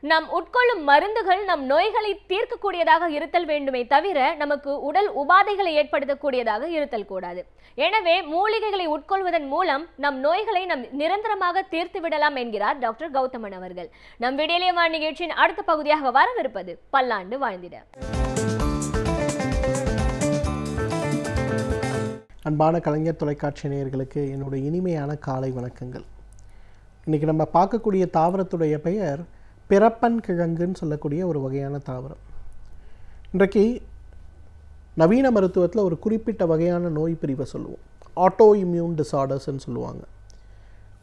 நாம் உட்கொள்ளும் மருந்துகள் நம் நோய்களை தீர்க்கக்கூடியதாக இருத்தல் வேண்டுமே தவிர நமக்கு உடல் உபாதைகளை ஏற்படுத்தக்கூடியதாக இருத்தல் கூடாது. எனவே மூலிகைகளை உட்கொள்வதன் மூலம் நம் நோய்களை நம் நிரந்தரமாக தீர்த்து விடலாம் என்கிறார் டாக்டர் கௌதமன் அவர்கள். நம் விடியலே வான் நிகழ்ச்சியின் அடுத்த பகுதியாக வரவிருப்பது பல்லாண்டு வாழ்ந்திட. அன்பான கலைஞர் தொலைக்காட்சி நேயர்களுக்கு என்னுடைய இனிமையான காலை வணக்கங்கள். இன்றைக்கி நம்ம பார்க்கக்கூடிய தாவரத்துடைய பெயர் பிறப்பன் கிழங்குன்னு சொல்லக்கூடிய ஒரு வகையான தாவரம். இன்றைக்கு நவீன மருத்துவத்தில் ஒரு குறிப்பிட்ட வகையான நோய் பிரிவை சொல்லுவோம், ஆட்டோ இம்யூன் டிசார்டர்ஸ்ன்னு சொல்லுவாங்க.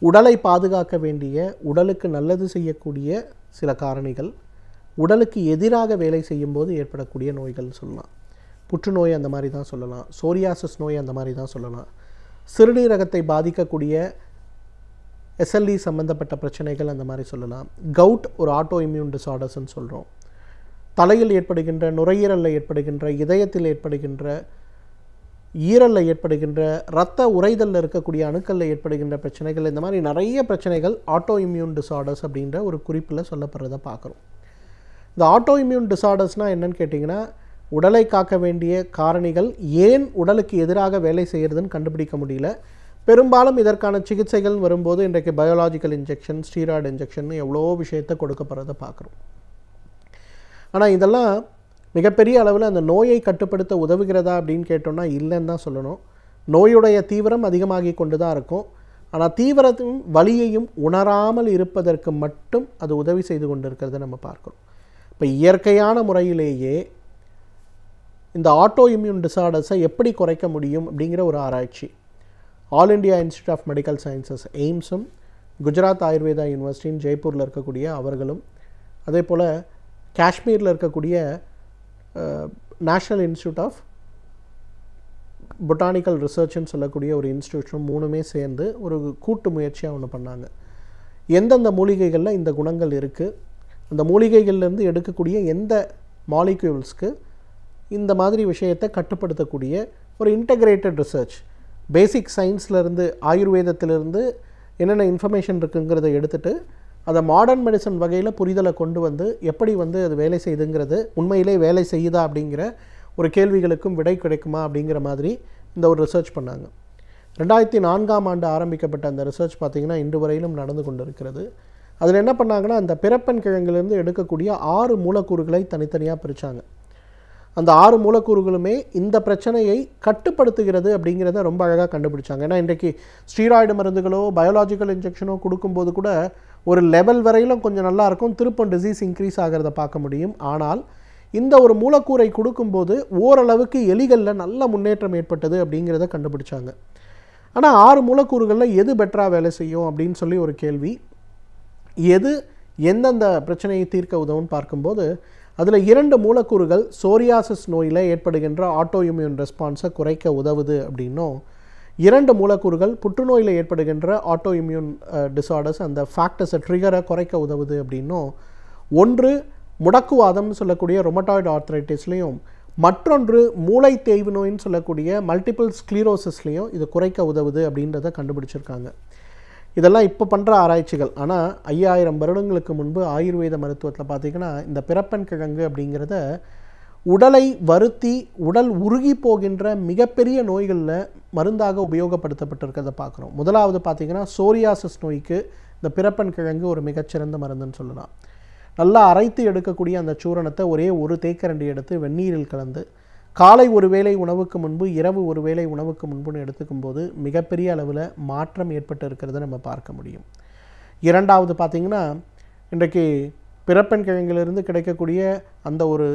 உடலை பாதுகாக்க வேண்டிய, உடலுக்கு நல்லது செய்யக்கூடிய சில காரணிகள் உடலுக்கு எதிராக வேலை செய்யும்போது ஏற்படக்கூடிய நோய்கள்னு சொல்லலாம். புற்றுநோய் அந்த மாதிரி தான் சொல்லலாம், சோரியாசிஸ் நோய் அந்த மாதிரி தான் சொல்லலாம், சிறுநீரகத்தை பாதிக்கக்கூடிய எஸ்எல்இ சம்மந்தப்பட்ட பிரச்சனைகள் அந்த மாதிரி சொல்லலாம். கவுட் ஒரு ஆட்டோ இம்யூன் டிசார்டர்ஸ்ன்னு சொல்கிறோம். தலையில் ஏற்படுகின்ற, நுரையீரலில் ஏற்படுகின்ற, இதயத்தில் ஏற்படுகின்ற, ஈரலில் ஏற்படுகின்ற, இரத்த உறைதலில் இருக்கக்கூடிய அணுக்களில் ஏற்படுகின்ற பிரச்சனைகள், இந்த மாதிரி நிறைய பிரச்சனைகள் ஆட்டோ இம்யூன் டிசார்டர்ஸ் அப்படின்ற ஒரு குறிப்பில் சொல்லப்படுறதை பார்க்குறோம். இந்த ஆட்டோ இம்யூன் டிசார்டர்ஸ்னால் என்னன்னு கேட்டிங்கன்னா, உடலை காக்க வேண்டிய காரணிகள் ஏன் உடலுக்கு எதிராக வேலை செய்கிறதுன்னு கண்டுபிடிக்க முடியல. பெரும்பாலும் இதற்கான சிகிச்சைகள் வரும்போது இன்றைக்கு பயோலாஜிக்கல் இன்ஜெக்ஷன், ஸ்டீராய்டு இன்ஜெக்ஷன் எவ்வளோ விஷயத்தை கொடுக்கப்படுறதை பார்க்குறோம். ஆனால் இதெல்லாம் மிகப்பெரிய அளவில் அந்த நோயை கட்டுப்படுத்த உதவுகிறதா அப்படின்னு கேட்டோம்னா இல்லைன்னு தான் சொல்லணும். நோயுடைய தீவிரம் அதிகமாகி கொண்டு தான் இருக்கும். ஆனால் தீவிரத்தையும் வலியையும் உணராமல் இருப்பதற்கு மட்டும் அது உதவி செய்து கொண்டு இருக்கிறத நம்ம பார்க்குறோம். இப்போ இயற்கையான முறையிலேயே இந்த ஆட்டோ இம்யூன் டிசார்டர்ஸை எப்படி குறைக்க முடியும் அப்படிங்கிற ஒரு ஆராய்ச்சி All India Institute of Medical Sciences எய்ம்ஸும், குஜராத் ஆயுர்வேதா யூனிவர்சிட்டின்னு ஜெய்ப்பூரில் இருக்கக்கூடிய அவர்களும், அதே போல் காஷ்மீரில் இருக்கக்கூடிய நேஷ்னல் இன்ஸ்டியூட் ஆஃப் பொட்டானிக்கல் ரிசர்ச்னு சொல்லக்கூடிய ஒரு இன்ஸ்டியூஷனும் மூணுமே சேர்ந்து ஒரு கூட்டு முயற்சியாக ஒன்று பண்ணாங்க. எந்தெந்த மூலிகைகளில் இந்த குணங்கள் இருக்குது, அந்த மூலிகைகள்லேருந்து எடுக்கக்கூடிய எந்த மாலிக்யூல்ஸ்க்கு இந்த மாதிரி விஷயத்தை கட்டுப்படுத்தக்கூடிய ஒரு இன்டகிரேட்டட் ரிசர்ச், பேசிக் சயின்ஸ்லேருந்து ஆயுர்வேதத்திலிருந்து என்னென்ன இன்ஃபர்மேஷன் இருக்குங்கிறத எடுத்துகிட்டு அதை மாடர்ன் மெடிசன் வகையில் புரிதலை கொண்டு வந்து எப்படி வந்து அது வேலை செய்யுதுங்கிறது, உண்மையிலே வேலை செய்யுதா அப்படிங்கிற ஒரு கேள்விகளுக்கும் விடை கிடைக்குமா அப்படிங்கிற மாதிரி இந்த ஒரு ரிசர்ச் பண்ணாங்க. 2004ஆம் ஆண்டு ஆரம்பிக்கப்பட்ட அந்த ரிசர்ச் பார்த்திங்கன்னா இன்று வரையிலும் நடந்து கொண்டு இருக்கிறது. அதில் என்ன பண்ணாங்கன்னா, அந்த பிறப்பன் கிழங்கிலிருந்து எடுக்கக்கூடிய 6 மூலக்கூறுகளை தனித்தனியாக பிரித்தாங்க. அந்த 6 மூலக்கூறுகளுமே இந்த பிரச்சனையை கட்டுப்படுத்துகிறது அப்படிங்கிறத ரொம்ப அழகாக கண்டுபிடிச்சாங்க. ஏன்னா இன்றைக்கு ஸ்டீராய்டு மருந்துகளோ பயோலாஜிக்கல் இன்ஜெக்ஷனோ கொடுக்கும்போது கூட ஒரு லெவல் வரையிலும் கொஞ்சம் நல்லாயிருக்கும், திருப்பம் டிசீஸ் இன்க்ரீஸ் ஆகிறத பார்க்க முடியும். ஆனால் இந்த ஒரு மூலக்கூறை கொடுக்கும்போது ஓரளவுக்கு எலிகளில் நல்ல முன்னேற்றம் ஏற்பட்டது அப்படிங்கிறத கண்டுபிடிச்சாங்க. ஆனால் 6 மூலக்கூறுகளில் எது பெட்டராக வேலை செய்யும் அப்படின்னு சொல்லி ஒரு கேள்வி, எது எந்தெந்த பிரச்சனையை தீர்க்க உதவுன்னு பார்க்கும்போது அதில் 2 மூலக்கூறுகள் சோரியாசிஸ் நோயில் ஏற்படுகின்ற ஆட்டோ இம்யூன் ரெஸ்பான்ஸை குறைக்க உதவுது அப்படின்னும், 2 மூலக்கூறுகள் புற்றுநோயில் ஏற்படுகின்ற ஆட்டோ இம்யூன் டிசார்டர்ஸ் அந்த ஃபேக்டர்ஸை ட்ரிகரை குறைக்க உதவுது அப்படின்னும், ஒன்று முடக்குவாதம்னு சொல்லக்கூடிய ரொமட்டாய்டு ஆர்த்ரைட்டிஸ்லேயும், மற்றொன்று மூளை தேய்வு நோயின்னு சொல்லக்கூடிய மல்டிபிள் ஸ்க்ளீரோசிஸ்லேயும் இது குறைக்க உதவுது அப்படின்றத கண்டுபிடிச்சிருக்காங்க. இதெல்லாம் இப்போ பண்ணுற ஆராய்ச்சிகள். ஆனால் 5000 வருடங்களுக்கு முன்பு ஆயுர்வேத மருத்துவத்தில் பார்த்திங்கன்னா இந்த பிறப்பன் கிழங்கு அப்படிங்கிறத உடலை வருத்தி உடல் உருகி போகின்ற மிகப்பெரிய நோய்களில் மருந்தாக உபயோகப்படுத்தப்பட்டிருக்கிறத பார்க்குறோம். முதலாவது பார்த்திங்கன்னா சோரியாசிஸ் நோய்க்கு இந்த பிறப்பன் கிழங்கு ஒரு மிகச்சிறந்த மருந்துன்னு சொல்லலாம். நல்லா அரைத்து எடுக்கக்கூடிய அந்த சூரணத்தை ஒரே ஒரு தேக்கரண்டி எடுத்து வெந்நீரில் கலந்து காலை ஒரு வேளை உணவுக்கு முன்பு, இரவு ஒரு வேளை உணவுக்கு முன்புன்னு எடுத்துக்கும் போது மிகப்பெரிய அளவில் மாற்றம் ஏற்பட்டு இருக்கிறத நம்ம பார்க்க முடியும். இரண்டாவது பார்த்திங்கன்னா, இன்றைக்கு பிறப்பன் கிழங்கிலிருந்து கிடைக்கக்கூடிய அந்த ஒரு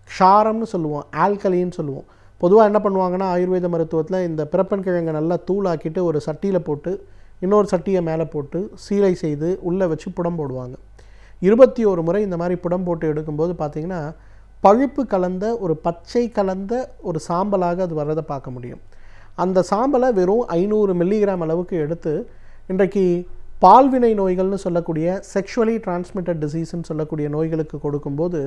க்ஷாரம்னு சொல்லுவோம், ஆல்கலின்னு சொல்லுவோம். பொதுவாக என்ன பண்ணுவாங்கன்னா ஆயுர்வேத மருத்துவத்தில் இந்த பிறப்பன் கிழங்கை நல்லா தூளாக்கிட்டு ஒரு சட்டியில் போட்டு இன்னொரு சட்டியை மேலே போட்டு சீலை செய்து உள்ளே வச்சு புடம் போடுவாங்க. 21 முறை இந்த மாதிரி புடம் போட்டு எடுக்கும்போது பார்த்திங்கன்னா பழுப்பு கலந்த ஒரு பச்சை கலந்த ஒரு சாம்பலாக அது வர்றதை பார்க்க முடியும். அந்த சாம்பலை வெறும் 500 மில்லிகிராம் அளவுக்கு எடுத்து இன்றைக்கு பால்வினை நோய்கள்னு சொல்லக்கூடிய செக்ஷுவலி டிரான்ஸ்மிட்டட் டிசீஸ்ன்னு சொல்லக்கூடிய நோய்களுக்கு கொடுக்கும்போது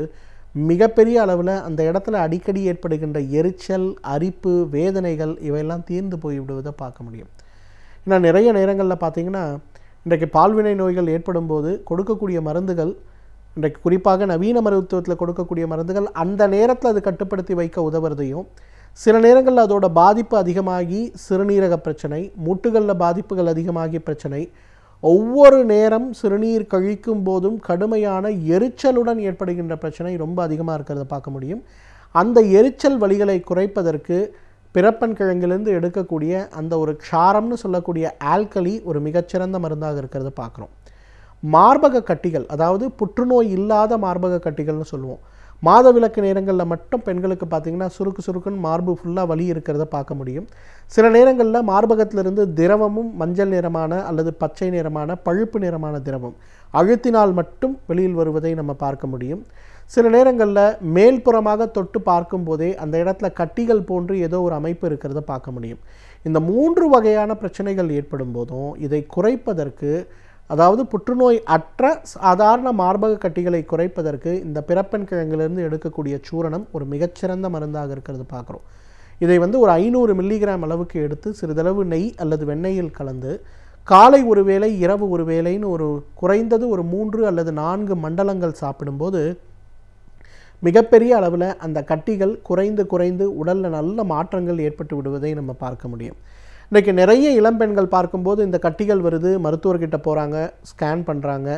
மிகப்பெரிய அளவில் அந்த இடத்துல அடிக்கடி ஏற்படுகின்ற எரிச்சல், அரிப்பு, வேதனைகள் இவையெல்லாம் தீர்ந்து போய்விடுவதை பார்க்க முடியும். ஏன்னா நிறைய நேரங்களில் பார்த்திங்கன்னா இன்றைக்கு பால்வினை நோய்கள் ஏற்படும் போது கொடுக்கக்கூடிய மருந்துகள் இன்றைக்கு குறிப்பாக நவீன மருத்துவத்தில் கொடுக்கக்கூடிய மருந்துகள் அந்த நேரத்தில் அது கட்டுப்படுத்தி வைக்க உதவுறதையும், சில நேரங்களில் அதோட பாதிப்பு அதிகமாகி சிறுநீரக பிரச்சனை, மூட்டுகளில் பாதிப்புகள் அதிகமாகி பிரச்சனை, ஒவ்வொரு நேரம் சிறுநீர் கழிக்கும் போதும் கடுமையான எரிச்சலுடன் ஏற்படுகின்ற பிரச்சனை ரொம்ப அதிகமாக இருக்கிறத பார்க்க முடியும். அந்த எரிச்சல் வலிகளை குறைப்பதற்கு பிறப்பன் கிழங்கிலிருந்து எடுக்கக்கூடிய அந்த ஒரு க்ஷாரம்னு சொல்லக்கூடிய ஆல்கலி ஒரு மிகச்சிறந்த மருந்தாக இருக்கிறத பார்க்குறோம். மார்பக கட்டிகள், அதாவது புற்றுநோய் இல்லாத மார்பக கட்டிகள்னு சொல்லுவோம். மாதவிலக்கு நேரங்களில் மட்டும் பெண்களுக்கு பார்த்திங்கன்னா சுருக்குன்னு மார்பு ஃபுல்லாக வலி இருக்கிறத பார்க்க முடியும். சில நேரங்களில் மார்பகத்திலிருந்து திரவமும் மஞ்சள் நிறமான அல்லது பச்சை நிறமான பழுப்பு நிறமான திரவம் அழுத்தினால் மட்டும் வெளியில் வருவதை நம்ம பார்க்க முடியும். சில நேரங்களில் மேல்புறமாக தொட்டு பார்க்கும்போதே அந்த இடத்துல கட்டிகள் போன்று ஏதோ ஒரு அமைப்பு இருக்கிறத பார்க்க முடியும். இந்த 3 வகையான பிரச்சனைகள் ஏற்படும் போதும் இதை குறைப்பதற்கு, அதாவது புற்றுநோய் அற்ற சாதாரண மார்பக கட்டிகளை குறைப்பதற்கு இந்த பிறப்பன் கிழங்கிலிருந்து எடுக்கக்கூடிய சூரணம் ஒரு மிகச்சிறந்த மருந்தாக இருக்கிறது பார்க்குறோம். இதை ஒரு 500 மில்லிகிராம் அளவுக்கு எடுத்து சிறிதளவு நெய் அல்லது வெண்ணெயில் கலந்து காலை ஒரு வேளை இரவு ஒரு வேளைன்னு ஒரு குறைந்தது ஒரு 3 அல்லது 4 மண்டலங்கள் சாப்பிடும்போது மிகப்பெரிய அளவில் அந்த கட்டிகள் குறைந்து உடலில் நல்ல மாற்றங்கள் ஏற்பட்டு விடுவதை நம்ம பார்க்க முடியும். இன்றைக்கி நிறைய இளம்பெண்கள் பார்க்கும்போது இந்த கட்டிகள் வருது, மருத்துவர்கிட்ட போகிறாங்க, ஸ்கேன் பண்ணுறாங்க.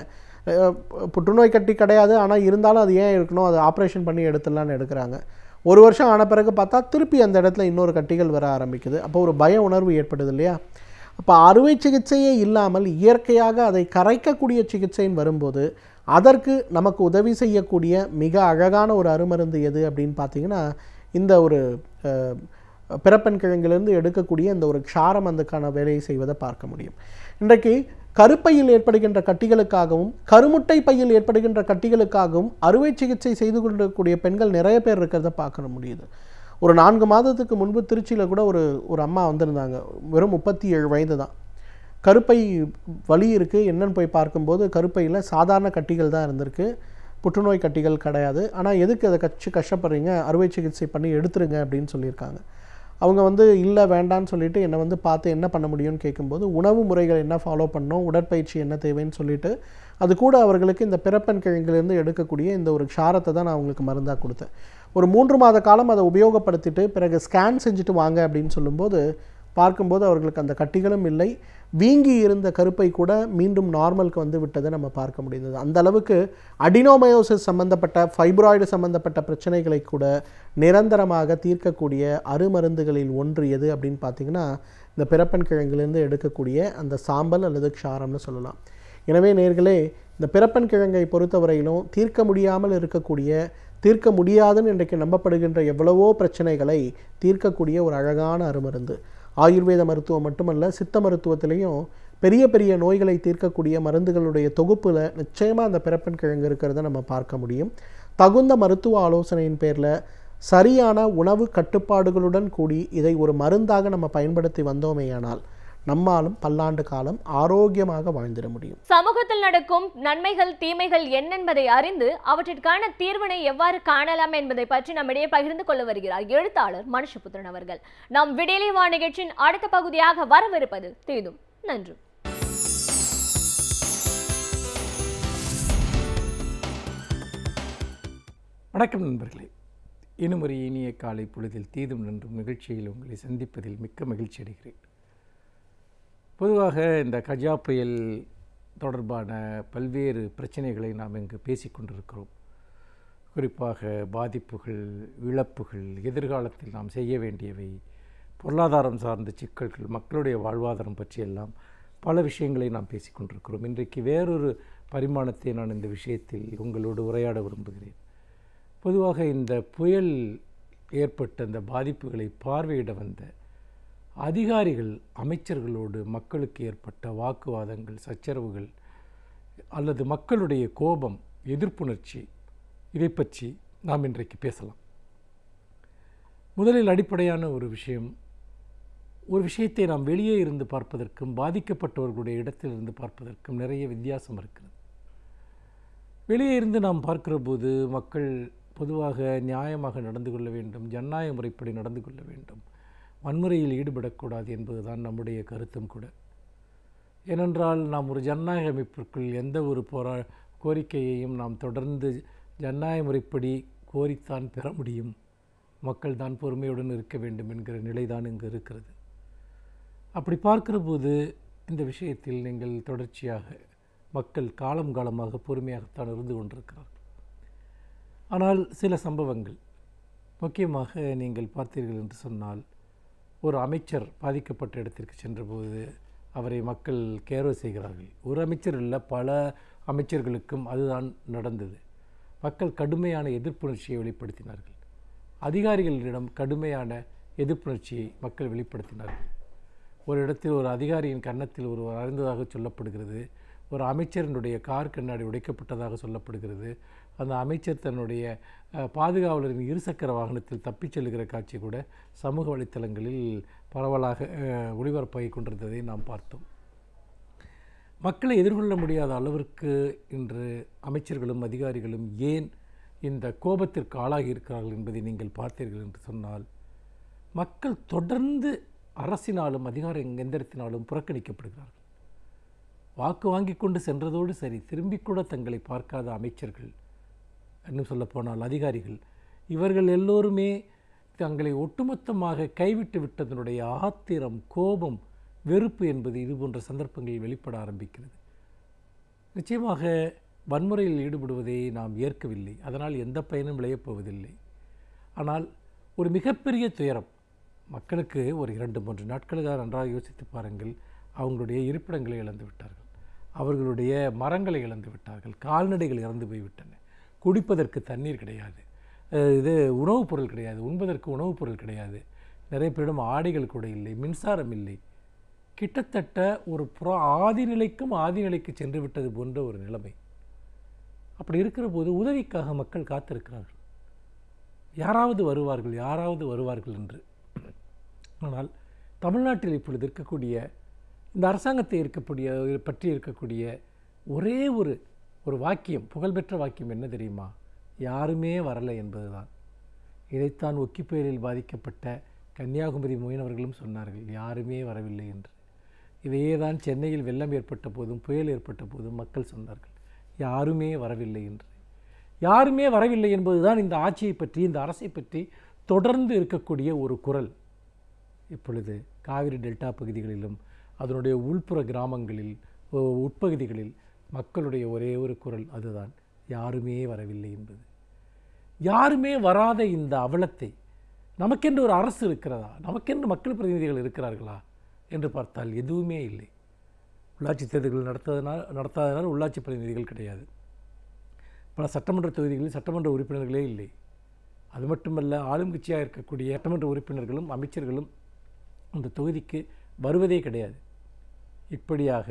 புற்றுநோய் கட்டி கிடையாது, ஆனால் இருந்தாலும் அது ஏன் இருக்கணும், அது ஆப்ரேஷன் பண்ணி எடுத்துடலான்னு எடுக்கிறாங்க. ஒரு வருஷம் ஆன பிறகு பார்த்தா திருப்பி அந்த இடத்துல இன்னொரு கட்டிகள் வர ஆரம்பிக்குது. அப்போ ஒரு பய உணர்வு ஏற்படுது இல்லையா? அப்போ அறுவை சிகிச்சையே இல்லாமல் இயற்கையாக அதை கரைக்கக்கூடிய சிகிச்சைன்னு வரும்போது அதற்கு நமக்கு உதவி செய்யக்கூடிய மிக அழகான ஒரு அருமருந்து எது அப்படின்னு பார்த்தீங்கன்னா, இந்த ஒரு பிறப்பன் கிழங்கிலிருந்து எடுக்கக்கூடிய இந்த ஒரு க்ஷாரம் அதுக்கான வேலையை செய்வதை பார்க்க முடியும். இன்றைக்கு கருப்பையில் ஏற்படுகின்ற கட்டிகளுக்காகவும் கருமுட்டை பையில் ஏற்படுகின்ற கட்டிகளுக்காகவும் அறுவை சிகிச்சை செய்து கொண்டிருக்கக்கூடிய பெண்கள் நிறைய பேர் இருக்கிறத பார்க்க முடியுது. ஒரு 4 மாதத்துக்கு முன்பு திருச்சியில் கூட ஒரு அம்மா வந்திருந்தாங்க. வெறும் 37 வயது தான். கருப்பை வலி இருக்குது, என்னன்னு போய் பார்க்கும்போது கருப்பையில் சாதாரண கட்டிகள் தான் இருந்திருக்கு, புற்றுநோய் கட்டிகள் கிடையாது. ஆனால் எதுக்கு அதை கஷ்டப்படுறீங்க, அறுவை சிகிச்சை பண்ணி எடுத்துருங்க அப்படின்னு சொல்லியிருக்காங்க. அவங்க இல்லை வேண்டான்னு சொல்லிட்டு என்னை பார்த்து என்ன பண்ண முடியும்னு கேட்கும்போது உணவு முறைகள் என்ன ஃபாலோ பண்ணணும், உடற்பயிற்சி என்ன தேவைன்னு சொல்லிட்டு அது கூட அவர்களுக்கு இந்த பிறப்பன் கிழங்கிலிருந்து எடுக்கக்கூடிய இந்த ஒரு க்ஷாரத்தை தான் நான் அவங்களுக்கு மருந்தாக கொடுத்தேன். ஒரு 3 மாத காலம் அதை உபயோகப்படுத்திட்டு பிறகு ஸ்கேன் செஞ்சுட்டு வாங்க அப்படின்னு சொல்லும்போது பார்க்கும்போது அவர்களுக்கு அந்த கட்டிகளும் இல்லை, வீங்கி இருந்த கருப்பை கூட மீண்டும் நார்மலுக்கு விட்டதை நம்ம பார்க்க முடிந்தது. அந்த அளவுக்கு அடினோமயோசிஸ் சம்பந்தப்பட்ட, ஃபைப்ராய்டு சம்பந்தப்பட்ட பிரச்சனைகளை கூட நிரந்தரமாக தீர்க்கக்கூடிய அருமருந்துகளில் ஒன்று எது அப்படின்னு பார்த்தீங்கன்னா இந்த பிறப்பன் கிழங்கிலிருந்து எடுக்கக்கூடிய அந்த சாம்பல் அல்லது க்ஷாரம்னு சொல்லலாம். எனவே நேயர்களே, இந்த பிறப்பன் கிழங்கை பொறுத்தவரையிலும் தீர்க்க முடியாமல் இருக்கக்கூடிய, தீர்க்க முடியாதுன்னு இன்றைக்கு நம்பப்படுகின்ற எவ்வளவோ பிரச்சனைகளை தீர்க்கக்கூடிய ஒரு அழகான அருமருந்து. ஆயுர்வேத மருத்துவம் மட்டுமல்ல, சித்த மருத்துவத்திலையும் பெரிய பெரிய நோய்களை தீர்க்கக்கூடிய மருந்துகளுடைய தொகுப்பில் நிச்சயமாக அந்த பிறப்பன் கிழங்கு இருக்கிறத நம்ம பார்க்க முடியும். தகுந்த மருத்துவ ஆலோசனையின் பேரில் சரியான உணவு கட்டுப்பாடுகளுடன் கூடி இதை ஒரு மருந்தாக நம்ம பயன்படுத்தி வந்தோமேயானால் நம்மாலும் பல்லாண்டு காலம் ஆரோக்கியமாக வாழ்ந்திட முடியும். சமூகத்தில் நடக்கும் நன்மைகள் தீமைகள் என்னென்பதை அறிந்து அவற்றிற்கான தீர்வினை எவ்வாறு காணலாம் என்பதை பற்றி நம்மிடையே பகிர்ந்து கொள்ள வருகிறார் எழுத்தாளர் மனுஷபுத்திரன் அவர்கள். நாம் விடியலை வா நிகழ்ச்சியின் அடுத்த பகுதியாக வரவிருப்பது தீதும் நன்று. வணக்கம் நண்பர்களே, இன்னும் ஒரு இனிய காலை பொழுதில் தீதும் நன்றும் நிகழ்ச்சியில் உங்களை சந்திப்பதில் மிக்க மகிழ்ச்சி அடைகிறேன். பொதுவாக இந்த கஜா புயல் தொடர்பான பல்வேறு பிரச்சனைகளை நாம் இங்கு பேசிக்கொண்டிருக்கிறோம். குறிப்பாக பாதிப்புகள், இழப்புகள், எதிர்காலத்தில் நாம் செய்ய வேண்டியவை, பொருளாதாரம் சார்ந்த சிக்கல்கள், மக்களுடைய வாழ்வாதாரம் பற்றியெல்லாம் பல விஷயங்களை நாம் பேசிக்கொண்டிருக்கிறோம். இன்றைக்கு வேறொரு பரிமாணத்தை நான் இந்த விஷயத்தில் உங்களோடு உரையாட விரும்புகிறேன். பொதுவாக இந்த புயல் ஏற்பட்ட இந்த பாதிப்புகளை பார்வையிட வந்த அதிகாரிகள், அமைச்சர்களோடு மக்களுக்கு ஏற்பட்ட வாக்குவாதங்கள், சச்சரவுகள் அல்லது மக்களுடைய கோபம், எதிர்ப்புணர்ச்சி, இதை பற்றி நாம் இன்றைக்கு பேசலாம். முதலில் அடிப்படையான ஒரு விஷயத்தை நாம் வெளியே இருந்து பார்ப்பதற்கும் பாதிக்கப்பட்டவர்களுடைய இடத்திலிருந்து பார்ப்பதற்கும் நிறைய வித்தியாசம் இருக்கிறது. வெளியே இருந்து நாம் பார்க்கிற போது மக்கள் பொதுவாக நியாயமாக நடந்து கொள்ள வேண்டும், ஜனநாயக முறைப்படி நடந்து கொள்ள வேண்டும், வன்முறையில் ஈடுபடக்கூடாது என்பதுதான் நம்முடைய கருத்தும் கூட. ஏனென்றால் நாம் ஒரு ஜனநாயக அமைப்பிற்குள் எந்த ஒரு கோரிக்கையையும் நாம் தொடர்ந்து ஜனநாயக முறைப்படி கோரித்தான் பெற முடியும். மக்கள் தான் பொறுமையுடன் இருக்க வேண்டும் என்கிற நிலைதான் இங்கு இருக்கிறது. அப்படி பார்க்கிற போது இந்த விஷயத்தில் நீங்கள் தொடர்ச்சியாக மக்கள் காலம் காலமாக பொறுமையாகத்தான் இருந்து கொண்டிருக்கிறார்கள். ஆனால் சில சம்பவங்கள், முக்கியமாக நீங்கள் பார்த்தீர்கள் என்று சொன்னால், ஒரு அமைச்சர் பாதிக்கப்பட்ட இடத்திற்கு சென்றபோது அவரை மக்கள் கேரோ செய்கிறார்கள். ஒரு அமைச்சர் இல்லை, பல அமைச்சர்களுக்கும் அதுதான் நடந்தது. மக்கள் கடுமையான எதிர்ப்புணர்ச்சியை வெளிப்படுத்தினார்கள். அதிகாரிகளிடம் கடுமையான எதிர்ப்புணர்ச்சியை மக்கள் வெளிப்படுத்தினார்கள். ஒரு இடத்தில் ஒரு அதிகாரியின் கன்னத்தில் ஒருவர் அறிந்ததாக சொல்லப்படுகிறது. ஒரு அமைச்சரினுடைய கார் கண்ணாடி உடைக்கப்பட்டதாக சொல்லப்படுகிறது. அந்த அமைச்சர் தன்னுடைய பாதுகாவலரின் இருசக்கர வாகனத்தில் தப்பிச் செல்கிற காட்சி கூட சமூக வலைத்தளங்களில் பரவலாக ஒளிபரப்பாகி கொண்டிருந்ததை நாம் பார்த்தோம். மக்களை எதிர்கொள்ள முடியாத அளவிற்கு இன்று அமைச்சர்களும் அதிகாரிகளும் ஏன் இந்த கோபத்திற்கு ஆளாகி இருக்கிறார்கள் என்பதை நீங்கள் பார்த்தீர்கள் என்று சொன்னால், மக்கள் தொடர்ந்து அரசினாலும் அதிகார எந்திரத்தினாலும் புறக்கணிக்கப்படுகிறார்கள். வாக்கு வாங்கி கொண்டு சென்றதோடு சரி, திரும்பி கூட தங்களை பார்க்காத அமைச்சர்கள், இன்னும் சொல்லப்போனால் அதிகாரிகள், இவர்கள் எல்லோருமே தங்களை ஒட்டுமொத்தமாக கைவிட்டு விட்டதனுடைய ஆத்திரம், கோபம், வெறுப்பு என்பது இது போன்ற சந்தர்ப்பங்களில் வெளிப்பட ஆரம்பிக்கிறது. நிச்சயமாக வன்முறையில் ஈடுபடுவதை நாம் ஏற்கவில்லை. அதனால் எந்த பயனும் விளையப்போவதில்லை. ஆனால் ஒரு மிகப்பெரிய துயரம் மக்களுக்கு ஒரு 2-3 நாட்களுக்காக நன்றாக யோசித்து பாருங்கள். அவங்களுடைய இருப்பிடங்களை இழந்து விட்டார்கள், அவர்களுடைய மரங்களை இழந்து விட்டார்கள், கால்நடைகள் இறந்து போய்விட்டன, குடிப்பதற்கு தண்ணீர் கிடையாது, உணவுப் பொருள் கிடையாது, உண்பதற்கு உணவுப் பொருள் கிடையாது, நிறைய பேரிடம் ஆடைகள் கூட இல்லை, மின்சாரம் இல்லை. கிட்டத்தட்ட ஒரு ஆதிநிலைக்கும் ஆதிநிலைக்கு சென்று விட்டது போன்ற ஒரு நிலைமை. அப்படி இருக்கிற போது உதவிக்காக மக்கள் காத்திருக்கிறார்கள், யாராவது வருவார்கள் என்று. ஆனால் தமிழ்நாட்டில் இப்பொழுது இருக்கக்கூடிய இந்த அரசாங்கத்தை பற்றி இருக்கக்கூடிய ஒரே ஒரு வாக்கியம், புகழ்பெற்ற வாக்கியம் என்ன தெரியுமா? யாருமே வரலை என்பதுதான். இதைத்தான் ஒக்கி புயலில் பாதிக்கப்பட்ட கன்னியாகுமரி மீனவர்களும் சொன்னார்கள், யாருமே வரவில்லை என்று. இதையே தான் சென்னையில் வெள்ளம் ஏற்பட்ட போதும் புயல் ஏற்பட்ட போதும் மக்கள் சொன்னார்கள், யாருமே வரவில்லை என்று. யாருமே வரவில்லை என்பதுதான் இந்த ஆட்சியை பற்றி, இந்த அரசை பற்றி தொடர்ந்து இருக்கக்கூடிய ஒரு குரல். இப்பொழுது காவிரி டெல்டா பகுதிகளிலும் அதனுடைய உள்புற கிராமங்களில், உட்பகுதிகளில் மக்களுடைய ஒரே ஒரு குரல் அதுதான், யாருமே வரவில்லை என்பது. யாருமே வராத இந்த அவலத்தை, நமக்கென்று ஒரு அரசு இருக்கிறதா, நமக்கென்று மக்கள் பிரதிநிதிகள் இருக்கிறார்களா என்று பார்த்தால் எதுவுமே இல்லை. உள்ளாட்சி தேர்தல்கள் நடத்தாதனால் உள்ளாட்சி பிரதிநிதிகள் கிடையாது. பல சட்டமன்ற தொகுதிகளில் சட்டமன்ற உறுப்பினர்களே இல்லை. அது மட்டுமல்ல, ஆளும் கட்சியாக இருக்கக்கூடிய சட்டமன்ற உறுப்பினர்களும் அமைச்சர்களும் அந்த தொகுதிக்கு வருவதே கிடையாது. இப்படியாக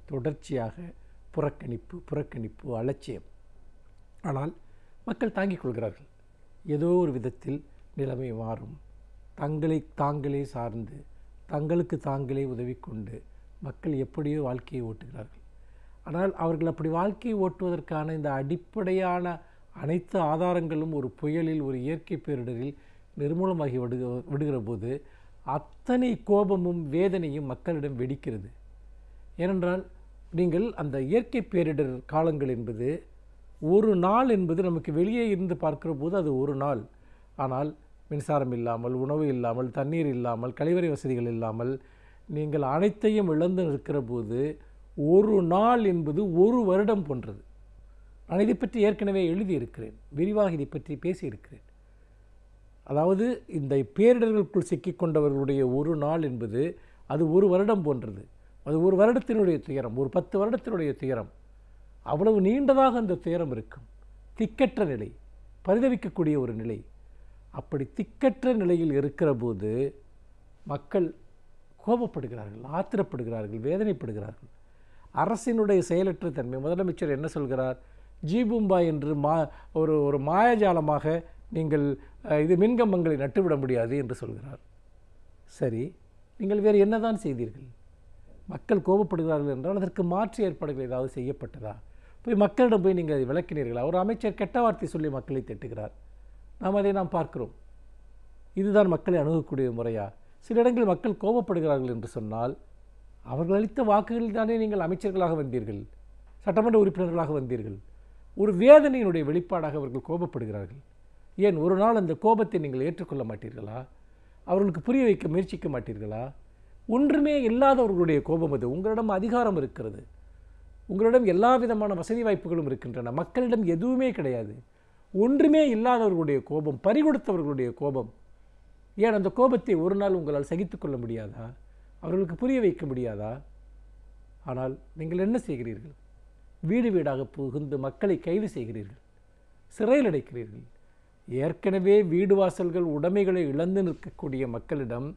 தொடர்ச்சியாக புறக்கணிப்பு, அலட்சியம். ஆனால் மக்கள் தாங்கிக் கொள்கிறார்கள். ஏதோ ஒரு விதத்தில் நிலைமை மாறும். தங்களை தாங்களே சார்ந்து, தங்களுக்கு தாங்களே உதவி கொண்டு மக்கள் எப்படியோ வாழ்க்கையை ஓட்டுகிறார்கள். ஆனால் அவர்கள் அப்படி வாழ்க்கையை ஓட்டுவதற்கான இந்த அடிப்படையான அனைத்து ஆதாரங்களும் ஒரு புயலில், ஒரு இயற்கை பேரிடரில் நிர்மூலமாகி விடுகிற போது அத்தனை கோபமும் வேதனையும் மக்களிடம் வெடிக்கிறது. ஏனென்றால் நீங்கள் அந்த இயற்கை பேரிடர் காலங்கள் என்பது ஒரு நாள் என்பது நமக்கு வெளியே இருந்து பார்க்கிற போது அது ஒரு நாள். ஆனால் மின்சாரம் இல்லாமல், உணவு இல்லாமல், தண்ணீர் இல்லாமல், கழிவறை வசதிகள் இல்லாமல் நீங்கள் அனைத்தையும் இழந்து இருக்கிற போது ஒரு நாள் என்பது ஒரு வருடம் போன்றது. நான் இதை பற்றி ஏற்கனவே எழுதியிருக்கிறேன், விரிவாக இதை பற்றி பேசியிருக்கிறேன். அதாவது இந்த பேரிடர்களுக்குள் சிக்கிக்கொண்டவர்களுடைய ஒரு நாள் என்பது அது ஒரு வருடம் போன்றது. அது ஒரு வருடத்தினுடைய துயரம், ஒரு 10 வருடத்தினுடைய துயரம். அவ்வளவு நீண்டதாக அந்த துயரம் இருக்கும். திக்கற்ற நிலை, பரிதவிக்கக்கூடிய ஒரு நிலை. அப்படி திக்கற்ற நிலையில் இருக்கிற போது மக்கள் கோபப்படுகிறார்கள், ஆத்திரப்படுகிறார்கள், வேதனைப்படுகிறார்கள். அரசினுடைய செயலற்ற தன்மை. முதலமைச்சர் என்ன சொல்கிறார்? ஜீபூம்பா என்று ஒரு மாயாஜாலமாக நீங்கள் இது மின்கம்பங்களை நட்டுவிட முடியாது என்று சொல்கிறார். சரி, நீங்கள் வேறு என்னதான் செய்தீர்கள்? மக்கள் கோபப்படுகிறார்கள் என்றால் அதற்கு மாற்று ஏற்பாடுகள் ஏதாவது செய்யப்பட்டதா? போய் மக்களிடம் போய் நீங்கள் அதை விளக்கினீர்களா? ஒரு அமைச்சர் கெட்ட வார்த்தை சொல்லி மக்களை திட்டுகிறார், அதை நாம் பார்க்கிறோம். இதுதான் மக்களை அணுகக்கூடிய முறையா? சில இடங்களில் மக்கள் கோபப்படுகிறார்கள் என்று சொன்னால் அவர்கள் அளித்த வாக்குகளில் தானே நீங்கள் அமைச்சர்களாக வந்தீர்கள். சட்டமன்ற உறுப்பினர்களாக வந்தீர்கள். ஒரு வேதனையினுடைய வெளிப்பாடாக அவர்கள் கோபப்படுகிறார்கள். ஏன் ஒரு நாள் அந்த கோபத்தை நீங்கள் ஏற்றுக்கொள்ள மாட்டீர்களா? அவர்களுக்கு புரிய வைக்க முயற்சிக்க மாட்டீர்களா? ஒன்றுமே இல்லாதவர்களுடைய கோபம் அது. உங்களிடம் அதிகாரம் இருக்கிறது, உங்களிடம் எல்லா விதமான வசதி வாய்ப்புகளும் இருக்கின்றன, மக்களிடம் எதுவுமே கிடையாது. ஒன்றுமே இல்லாதவர்களுடைய கோபம், பறிகொடுத்தவர்களுடைய கோபம். ஏன் அந்த கோபத்தை ஒரு நாள் உங்களால் சகித்துக்கொள்ள முடியாதா? அவர்களுக்கு புரிய வைக்க முடியாதா? ஆனால் நீங்கள் என்ன செய்கிறீர்கள்? வீடு வீடாக புகுந்து மக்களை கைது செய்கிறீர்கள், சிறையில் அடைக்கிறீர்கள். ஏற்கனவே வீடு வாசல்கள் உடைமைகளை இழந்து நிற்கக்கூடிய மக்களிடம்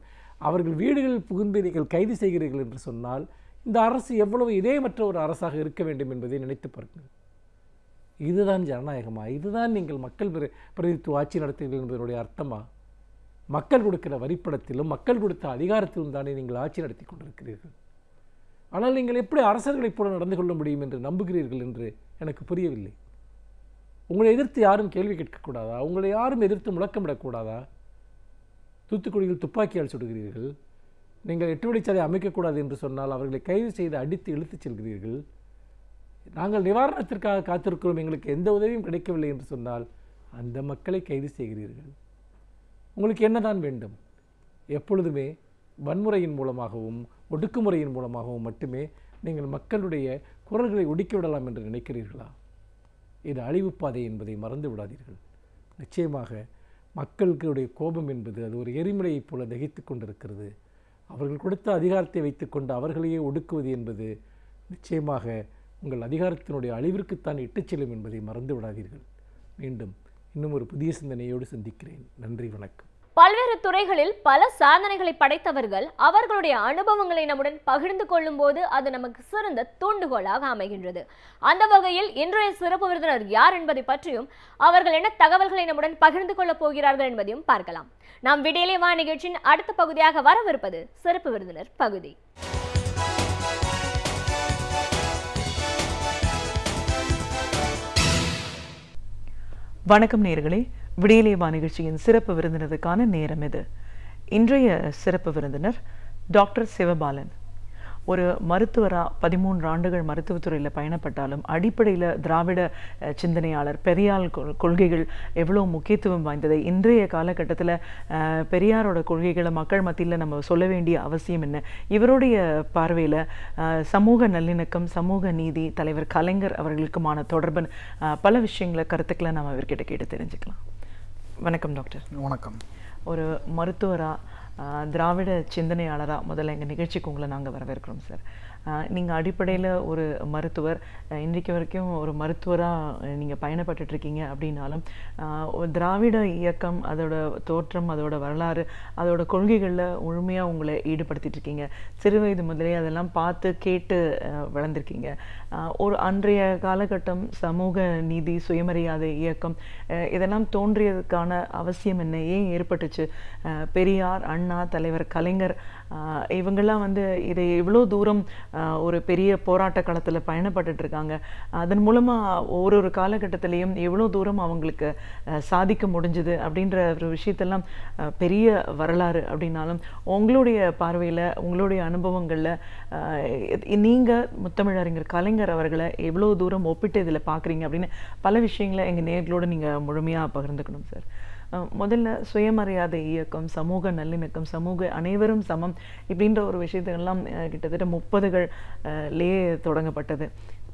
அவர்கள் வீடுகளில் புகுந்து நீங்கள் கைது செய்கிறீர்கள் என்று சொன்னால் இந்த அரசு எவ்வளவு இதயமற்ற ஒரு அரசாக இருக்க வேண்டும் என்பதை நினைத்து பாருங்கள். இதுதான் ஜனநாயகமா? இதுதான் நீங்கள் மக்கள் பிரதித்துவ ஆட்சி நடத்துகிறீர்கள் என்பதனுடைய அர்த்தமா? மக்கள் கொடுக்கிற வரிப்படத்திலும் மக்கள் கொடுத்த அதிகாரத்திலும் தானே நீங்கள் ஆட்சி நடத்தி கொண்டிருக்கிறீர்கள். ஆனால் நீங்கள் எப்படி அரசர்களைப் போல நடந்து கொள்ள முடியும் என்று நம்புகிறீர்கள் என்று எனக்கு புரியவில்லை. உங்களை எதிர்த்து யாரும் கேள்வி கேட்கக்கூடாதா? உங்களை யாரும் எதிர்த்து முழக்கமிடக்கூடாதா? தூத்துக்குடியில் துப்பாக்கியால் சுடுகிறீர்கள். நீங்கள் 8 வழிச்சாலை அமைக்கக்கூடாது என்று சொன்னால் அவர்களை கைது செய்து அடித்து இழுத்துச் செல்கிறீர்கள். நாங்கள் நிவாரணத்திற்காக காத்திருக்கிறோம், எங்களுக்கு எந்த உதவியும் கிடைக்கவில்லை என்று சொன்னால் அந்த மக்களை கைது செய்கிறீர்கள். உங்களுக்கு என்னதான் வேண்டும்? எப்பொழுதுமே வன்முறையின் மூலமாகவும் ஒடுக்குமுறையின் மூலமாகவும் மட்டுமே நீங்கள் மக்களுடைய குரல்களை ஒடுக்கிவிடலாம் என்று நினைக்கிறீர்களா? இது அழிவுப்பாதை என்பதை மறந்து விடாதீர்கள். நிச்சயமாக மக்களுடைய கோபம் என்பது அது ஒரு எரிமலையைப் போல தகித்து கொண்டிருக்கிறது. அவர்கள் கொடுத்த அதிகாரத்தை வைத்துக்கொண்டு அவர்களையே ஒடுக்குவது என்பது நிச்சயமாக உங்கள் அதிகாரத்தினுடைய அழிவிற்குத்தான் இட்டுச் செல்லும் என்பதை மறந்து விடாதீர்கள். மீண்டும் இன்னும் ஒரு புதிய சிந்தனையோடு சந்திக்கிறேன். நன்றி, வணக்கம். பல்வேறு துறைகளில் பல சாதனைகளை படைத்தவர்கள் அவர்களுடைய அனுபவங்களை நம்முடன் பகிர்ந்து கொள்ளும் போது அது நமக்கு சிறந்த தூண்டுகோலாக அமைகின்றது. அந்த வகையில் இன்றைய சிறப்பு விருந்தினர் யார் என்பதை பற்றியும் அவர்கள் என்ன தகவல்களை நம்முடன் பகிர்ந்து கொள்ளப் போகிறார்கள் என்பதையும் பார்க்கலாம். நாம் விடியலே வா நிகழ்ச்சியின் அடுத்த பகுதியாக வரவிருப்பது சிறப்பு விருந்தினர் பகுதி. வணக்கம் நேயர்களே, விடியலே வா நிகழ்ச்சியின் சிறப்பு விருந்தினருக்கான நேரம் இது. இன்றைய சிறப்பு விருந்தினர் டாக்டர் சிவபாலன். ஒரு மருத்துவராக 13 ஆண்டுகள் மருத்துவத்துறையில் பயணப்பட்டாலும் அடிப்படையில் திராவிட சிந்தனையாளர், பெரியார் கொள்கைகள் எவ்வளோ முக்கியத்துவம் வாய்ந்தது. இன்றைய காலகட்டத்தில் பெரியாரோட கொள்கைகளை மக்கள் மத்தியில் நம்ம சொல்ல வேண்டிய அவசியம் என்ன? இவருடைய பார்வையில் சமூக நல்லிணக்கம், சமூக நீதி, தலைவர் கலைஞர் அவர்களுக்குமான தொடர்பு பல விஷயங்களை, கருத்துக்களை நம்ம இவர்கிட்ட கேட்டு தெரிஞ்சுக்கலாம். வணக்கம் டாக்டர். வணக்கம். ஒரு மருத்துவராக, திராவிட சிந்தனையாளராக முதல்ல எங்கள் நிகழ்ச்சிக்கு உங்களை நாங்கள் வரவேற்கிறோம் சார். நீங்கள் அடிப்படையில் ஒரு மருத்துவர், இன்றைக்கு வரைக்கும் ஒரு மருத்துவராக நீங்கள் பயணப்பட்டுருக்கீங்க. அப்படின்னாலும் திராவிட இயக்கம், அதோட தோற்றம், அதோட வரலாறு, அதோட கொள்கைகளில் முழுமையாக உங்களை ஈடுபடுத்திட்டுருக்கீங்க. சிறு வயது முதலே அதெல்லாம் பார்த்து கேட்டு வளர்ந்துருக்கீங்க. ஒரு அன்றைய காலகட்டம் சமூக நீதி, சுயமரியாதை இயக்கம் இதெல்லாம் தோன்றியதுக்கான அவசியம் என்ன? ஏன் ஏற்பட்டுச்சு? பெரியார், அண்ணா, தலைவர் கலைஞர் இவங்கெல்லாம் இதை இவ்வளோ தூரம் ஒரு பெரிய போராட்ட களத்தில் பயணப்பட்டுட்டு இருக்காங்க. அதன் மூலமாக ஒரு காலகட்டத்திலையும் எவ்வளோ தூரம் அவங்களுக்கு சாதிக்க முடிஞ்சுது அப்படின்ற ஒரு விஷயத்தெல்லாம் பெரிய வரலாறு. அப்படின்னாலும் உங்களுடைய பார்வையில், உங்களுடைய அனுபவங்களில் நீங்கள் முத்தமிழறிஞர் கலைஞர் அவர்களை எவ்வளோ தூரம் ஒப்பிட்டு இதில் பார்க்குறீங்க அப்படின்னு பல விஷயங்களை எங்கள் நேயர்களோடு நீங்கள் முழுமையாக பகிர்ந்துக்கணும் சார். முதல்ல சுயமரியாதை இயக்கம், சமூக நல்லிணக்கம், சமூக அனைவரும் சமம் இப்படின்ற ஒரு விஷயத்தெல்லாம் கிட்டத்தட்ட 30களிலே தொடங்கப்பட்டது.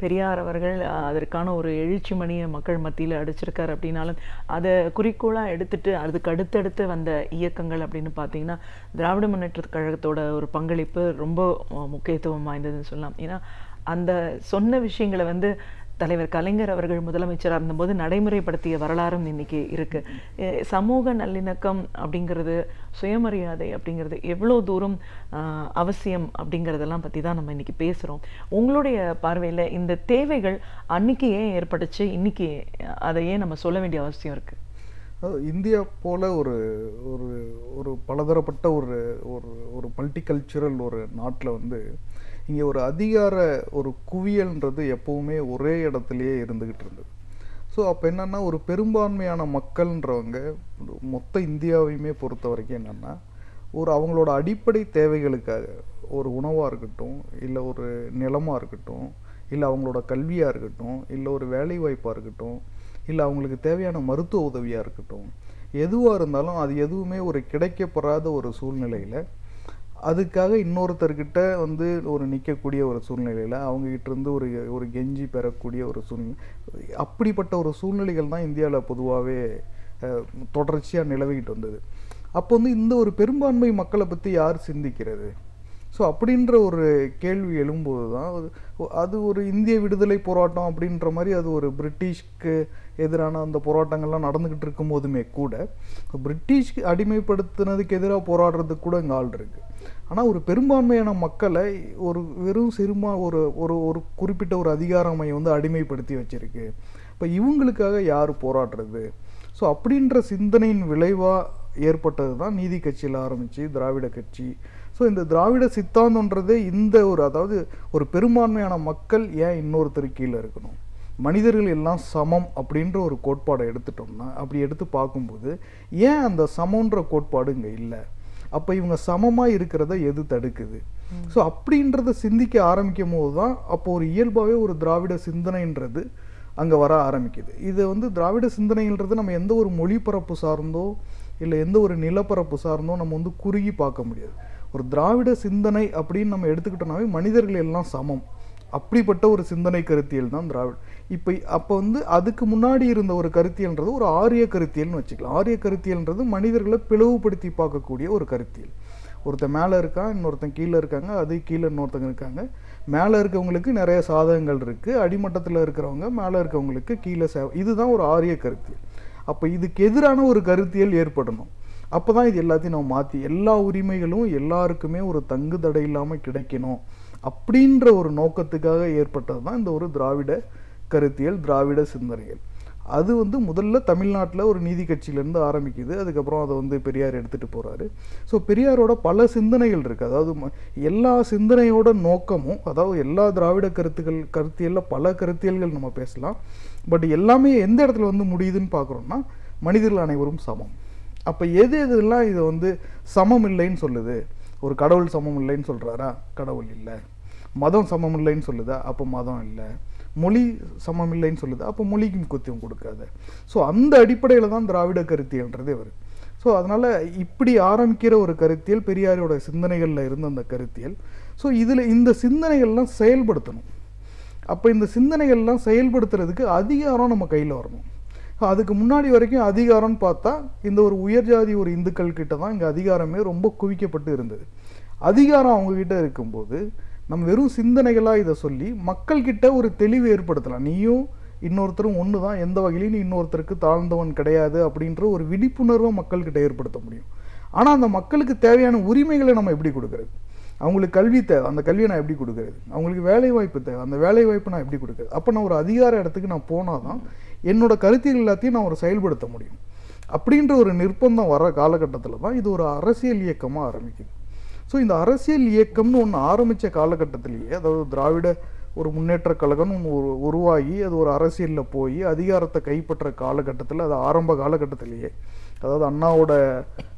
பெரியார் அவர்கள் அதற்கான ஒரு எழுச்சி மணியை மக்கள் மத்தியில் அடிச்சிருக்கார். அப்படின்னாலும் அதை குறிக்கோளாக எடுத்துட்டு அதுக்கு அடுத்தடுத்து வந்த இயக்கங்கள் அப்படின்னு பார்த்தீங்கன்னா திராவிட முன்னேற்ற கழகத்தோட ஒரு பங்களிப்பு ரொம்ப முக்கியத்துவம் வாய்ந்ததுன்னு சொல்லலாம். ஏன்னா அந்த சொன்ன விஷயங்களை தலைவர் கலைஞர் அவர்கள் முதலமைச்சராக இருந்தபோது நடைமுறைப்படுத்திய வரலாறும் இன்னைக்கு இருக்கு. சமூக நல்லிணக்கம் அப்படிங்கிறது, சுயமரியாதை அப்படிங்கிறது எவ்வளோ தூரம் அவசியம் அப்படிங்கிறதெல்லாம் பற்றி தான் நம்ம இன்னைக்கு பேசுகிறோம். உங்களுடைய பார்வையில் இந்த தேவைகள் அன்னைக்கு ஏன் ஏற்பட்டுச்சு, இன்னைக்கு அதை ஏன் நம்ம சொல்ல வேண்டிய அவசியம் இருக்கு? இந்தியா போல ஒரு ஒரு ஒரு பலதரப்பட்ட ஒரு ஒரு மல்டிகல்ச்சுரல் ஒரு நாட்டில் இங்கே ஒரு அதிகார ஒரு குவியல்ன்றது எப்போவுமே ஒரே இடத்துலையே இருந்துக்கிட்டு இருந்தது. ஸோ அப்போ என்னென்னா, ஒரு பெரும்பான்மையான மக்கள்ன்றவங்க மொத்த இந்தியாவையுமே பொறுத்த வரைக்கும் என்னென்னா, ஒரு அவங்களோட அடிப்படை தேவைகளுக்காக ஒரு உணவாக இருக்கட்டும், இல்லை ஒரு நிலமாக இருக்கட்டும், இல்லை அவங்களோட கல்வியாக இருக்கட்டும், இல்லை ஒரு வேலை வாய்ப்பாக இருக்கட்டும், இல்லை அவங்களுக்கு தேவையான மருத்துவ உதவியாக இருக்கட்டும், எதுவாக இருந்தாலும் அது எதுவுமே ஒரு கிடைக்கப்பெறாத ஒரு சூழ்நிலையில் அதுக்காக இன்னொருத்தர்கிட்ட வந்து ஒரு நிற்கக்கூடிய ஒரு சூழ்நிலையில் அவங்ககிட்ட இருந்து ஒரு கெஞ்சி பெறக்கூடிய ஒரு சூழ்நிலை, அப்படிப்பட்ட ஒரு சூழ்நிலைகள் தான் இந்தியாவில் பொதுவாகவே தொடர்ச்சியாக நிலவிக்கிட்டு வந்தது. அப்போ வந்து இந்த ஒரு பெரும்பான்மை மக்களை பற்றி யார் சிந்திக்கிறது? ஸோ அப்படின்ற ஒரு கேள்வி எழும்போது தான் அது ஒரு இந்திய விடுதலை போராட்டம் அப்படின்ற மாதிரி அது ஒரு பிரிட்டிஷ்க்கு எதிரான அந்த போராட்டங்கள்லாம் நடந்துக்கிட்டு இருக்கும் போதுமே கூட பிரிட்டிஷ்க்கு அடிமைப்படுத்தினதுக்கு எதிராக போராடுறதுக்கு கூட இங்கே ஆள் இருக்குது. ஆனால் ஒரு பெரும்பான்மையான மக்களை ஒரு வெறும் ஒரு ஒரு ஒரு குறிப்பிட்ட ஒரு அதிகார மையம் வந்து அடிமைப்படுத்தி வச்சிருக்கு. இப்போ இவங்களுக்காக யார் போராடுறது? ஸோ அப்படின்ற சிந்தனையின் விளைவாக ஏற்பட்டது தான் நீதி கட்சியில் ஆரம்பித்து திராவிட கட்சி. ஸோ இந்த திராவிட சித்தாந்தன்றதே இந்த ஒரு, அதாவது ஒரு பெரும்பான்மையான மக்கள் ஏன் இன்னொருத்தர் கீழே இருக்கணும், மனிதர்கள் எல்லாம் சமம் அப்படின்ற ஒரு கோட்பாடை எடுத்துட்டோம்னா, அப்படி எடுத்து பார்க்கும்போது ஏன் அந்த சமன்ற கோட்பாடு இங்கே இல்லை? அப்போ இவங்க சமமாக இருக்கிறத எது தடுக்குது? ஸோ அப்படின்றத சிந்திக்க ஆரம்பிக்கும் போது தான் அப்போ ஒரு இயல்பாகவே ஒரு திராவிட சிந்தனைன்றது அங்கே வர ஆரம்பிக்குது. இது வந்து திராவிட சிந்தனைன்றது நம்ம எந்த ஒரு மொழிபரப்பு சார்ந்தோ இல்லை எந்த ஒரு நிலப்பரப்பு சார்ந்தோ நம்ம வந்து குறுகி பார்க்க முடியாது. ஒரு திராவிட சிந்தனை அப்படின்னு நம்ம எடுத்துக்கிட்டோம்னாவே மனிதர்கள் எல்லாம் சமம், அப்படிப்பட்ட ஒரு சிந்தனை கருத்தியல் தான் திராவிட. அப்போ வந்து அதுக்கு முன்னாடி இருந்த ஒரு கருத்தியல்ன்றது ஒரு ஆரிய கருத்தியல்னு வச்சுக்கலாம். ஆரிய கருத்தியல்ன்றது மனிதர்களை பிளவுபடுத்தி பார்க்கக்கூடிய ஒரு கருத்தியல். ஒருத்தன் மேலே இருக்கான், இன்னொருத்தன் கீழே இருக்காங்க, அது கீழே இன்னொருத்தங்க இருக்காங்க. மேலே இருக்கவங்களுக்கு நிறைய சாதகங்கள் இருக்குது, அடிமட்டத்தில் இருக்கிறவங்க மேலே இருக்கவங்களுக்கு கீழே இதுதான் ஒரு ஆரிய கருத்தியல். அப்போ இதுக்கு எதிரான ஒரு கருத்தியல் ஏற்படணும். அப்போ தான் இது எல்லாத்தையும் நம்ம மாற்றி எல்லா உரிமைகளும் எல்லாருக்குமே ஒரு தங்கு தடை இல்லாமல் கிடைக்கணும் அப்படின்ற ஒரு நோக்கத்துக்காக ஏற்பட்டது தான் இந்த ஒரு திராவிட கருத்தியல், திராவிட சிந்தனைகள். அது வந்து முதல்ல தமிழ்நாட்டில் ஒரு நீதி கட்சியிலேருந்து ஆரம்பிக்குது. அதுக்கப்புறம் அதை வந்து பெரியார் எடுத்துகிட்டு போகிறாரு. ஸோ பெரியாரோட பல சிந்தனைகள் இருக்குது. அதாவது எல்லா சிந்தனையோட நோக்கமும், அதாவது எல்லா திராவிட கருத்தியலில் பல கருத்தியல்கள் நம்ம பேசலாம். பட் எல்லாமே எந்த இடத்துல வந்து முடியுதுன்னு பார்க்குறோம்னா மனிதர்கள் அனைவரும் சமம். அப்போ எதெல்லாம் இதை வந்து சமம் இல்லைன்னு சொல்லுது? ஒரு கடவுள் சமம் இல்லைன்னு சொல்கிறாரா? கடவுள் இல்லை. மதம் சமம் இல்லைன்னு சொல்லுதா? அப்போ மதம் இல்லை. மொழி சமம் இல்லைன்னு சொல்லுது, அப்போ மொழிக்கு முக்கியத்துவம் கொடுக்காது. ஸோ அந்த அடிப்படையில் தான் திராவிட கருத்தியல்ன்றதே வருது. ஸோ அதனால் இப்படி ஆரம்பிக்கிற ஒரு கருத்தியல் பெரியாரோட சிந்தனைகளில் இருந்த அந்த கருத்தியல். ஸோ இதில் இந்த சிந்தனைகள்லாம் செயல்படுத்தணும். அப்போ இந்த சிந்தனைகள்லாம் செயல்படுத்துறதுக்கு அதிகாரம் நம்ம கையில் வரணும். அதுக்கு முன்னாடி வரைக்கும் அதிகாரம்னு பார்த்தா இந்த ஒரு உயர்ஜாதி ஒரு இந்துக்கள் கிட்ட தான் இங்கே அதிகாரமே ரொம்ப குவிக்கப்பட்டு இருந்தது. அதிகாரம் அவங்கக்கிட்ட இருக்கும்போது நம்ம வெறும் சிந்தனைகளாக இதை சொல்லி மக்கள்கிட்ட ஒரு தெளிவு ஏற்படுத்தலாம். நீயும் இன்னொருத்தரும் ஒன்று தான், எந்த வகையிலையும் நீ இன்னொருத்தருக்கு தாழ்ந்தவன் கிடையாது அப்படின்ற ஒரு விழிப்புணர்வை மக்கள்கிட்ட ஏற்படுத்த முடியும். ஆனால் அந்த மக்களுக்கு தேவையான உரிமைகளை நம்ம எப்படி கொடுக்குறது? அவங்களுக்கு கல்வி தேவை, அந்த கல்வியை நான் எப்படி கொடுக்குறது? அவங்களுக்கு வேலை வாய்ப்பு தேவை, அந்த வேலை வாய்ப்பை நான் எப்படி கொடுக்குறது? அப்போ நான் ஒரு அதிகார இடத்துக்கு நான் போனால் தான் என்னோட கருத்தியல் எல்லாத்தையும் நான் ஒரு செயல்படுத்த முடியும். அப்படின்ற ஒரு நிர்பந்தம் வர காலகட்டத்தில் தான் இது ஒரு அரசியல் இயக்கமாக ஆரம்பிக்குது. ஸோ இந்த அரசியல் இயக்கம்னு ஒன்று ஆரம்பித்த காலகட்டத்திலேயே, அதாவது திராவிட ஒரு முன்னேற்ற கழகம்னு ஒன்று உருவாகி அது ஒரு அரசியலில் போய் அதிகாரத்தை கைப்பற்ற காலகட்டத்தில், அது ஆரம்ப காலகட்டத்திலேயே, அதாவது அண்ணாவோட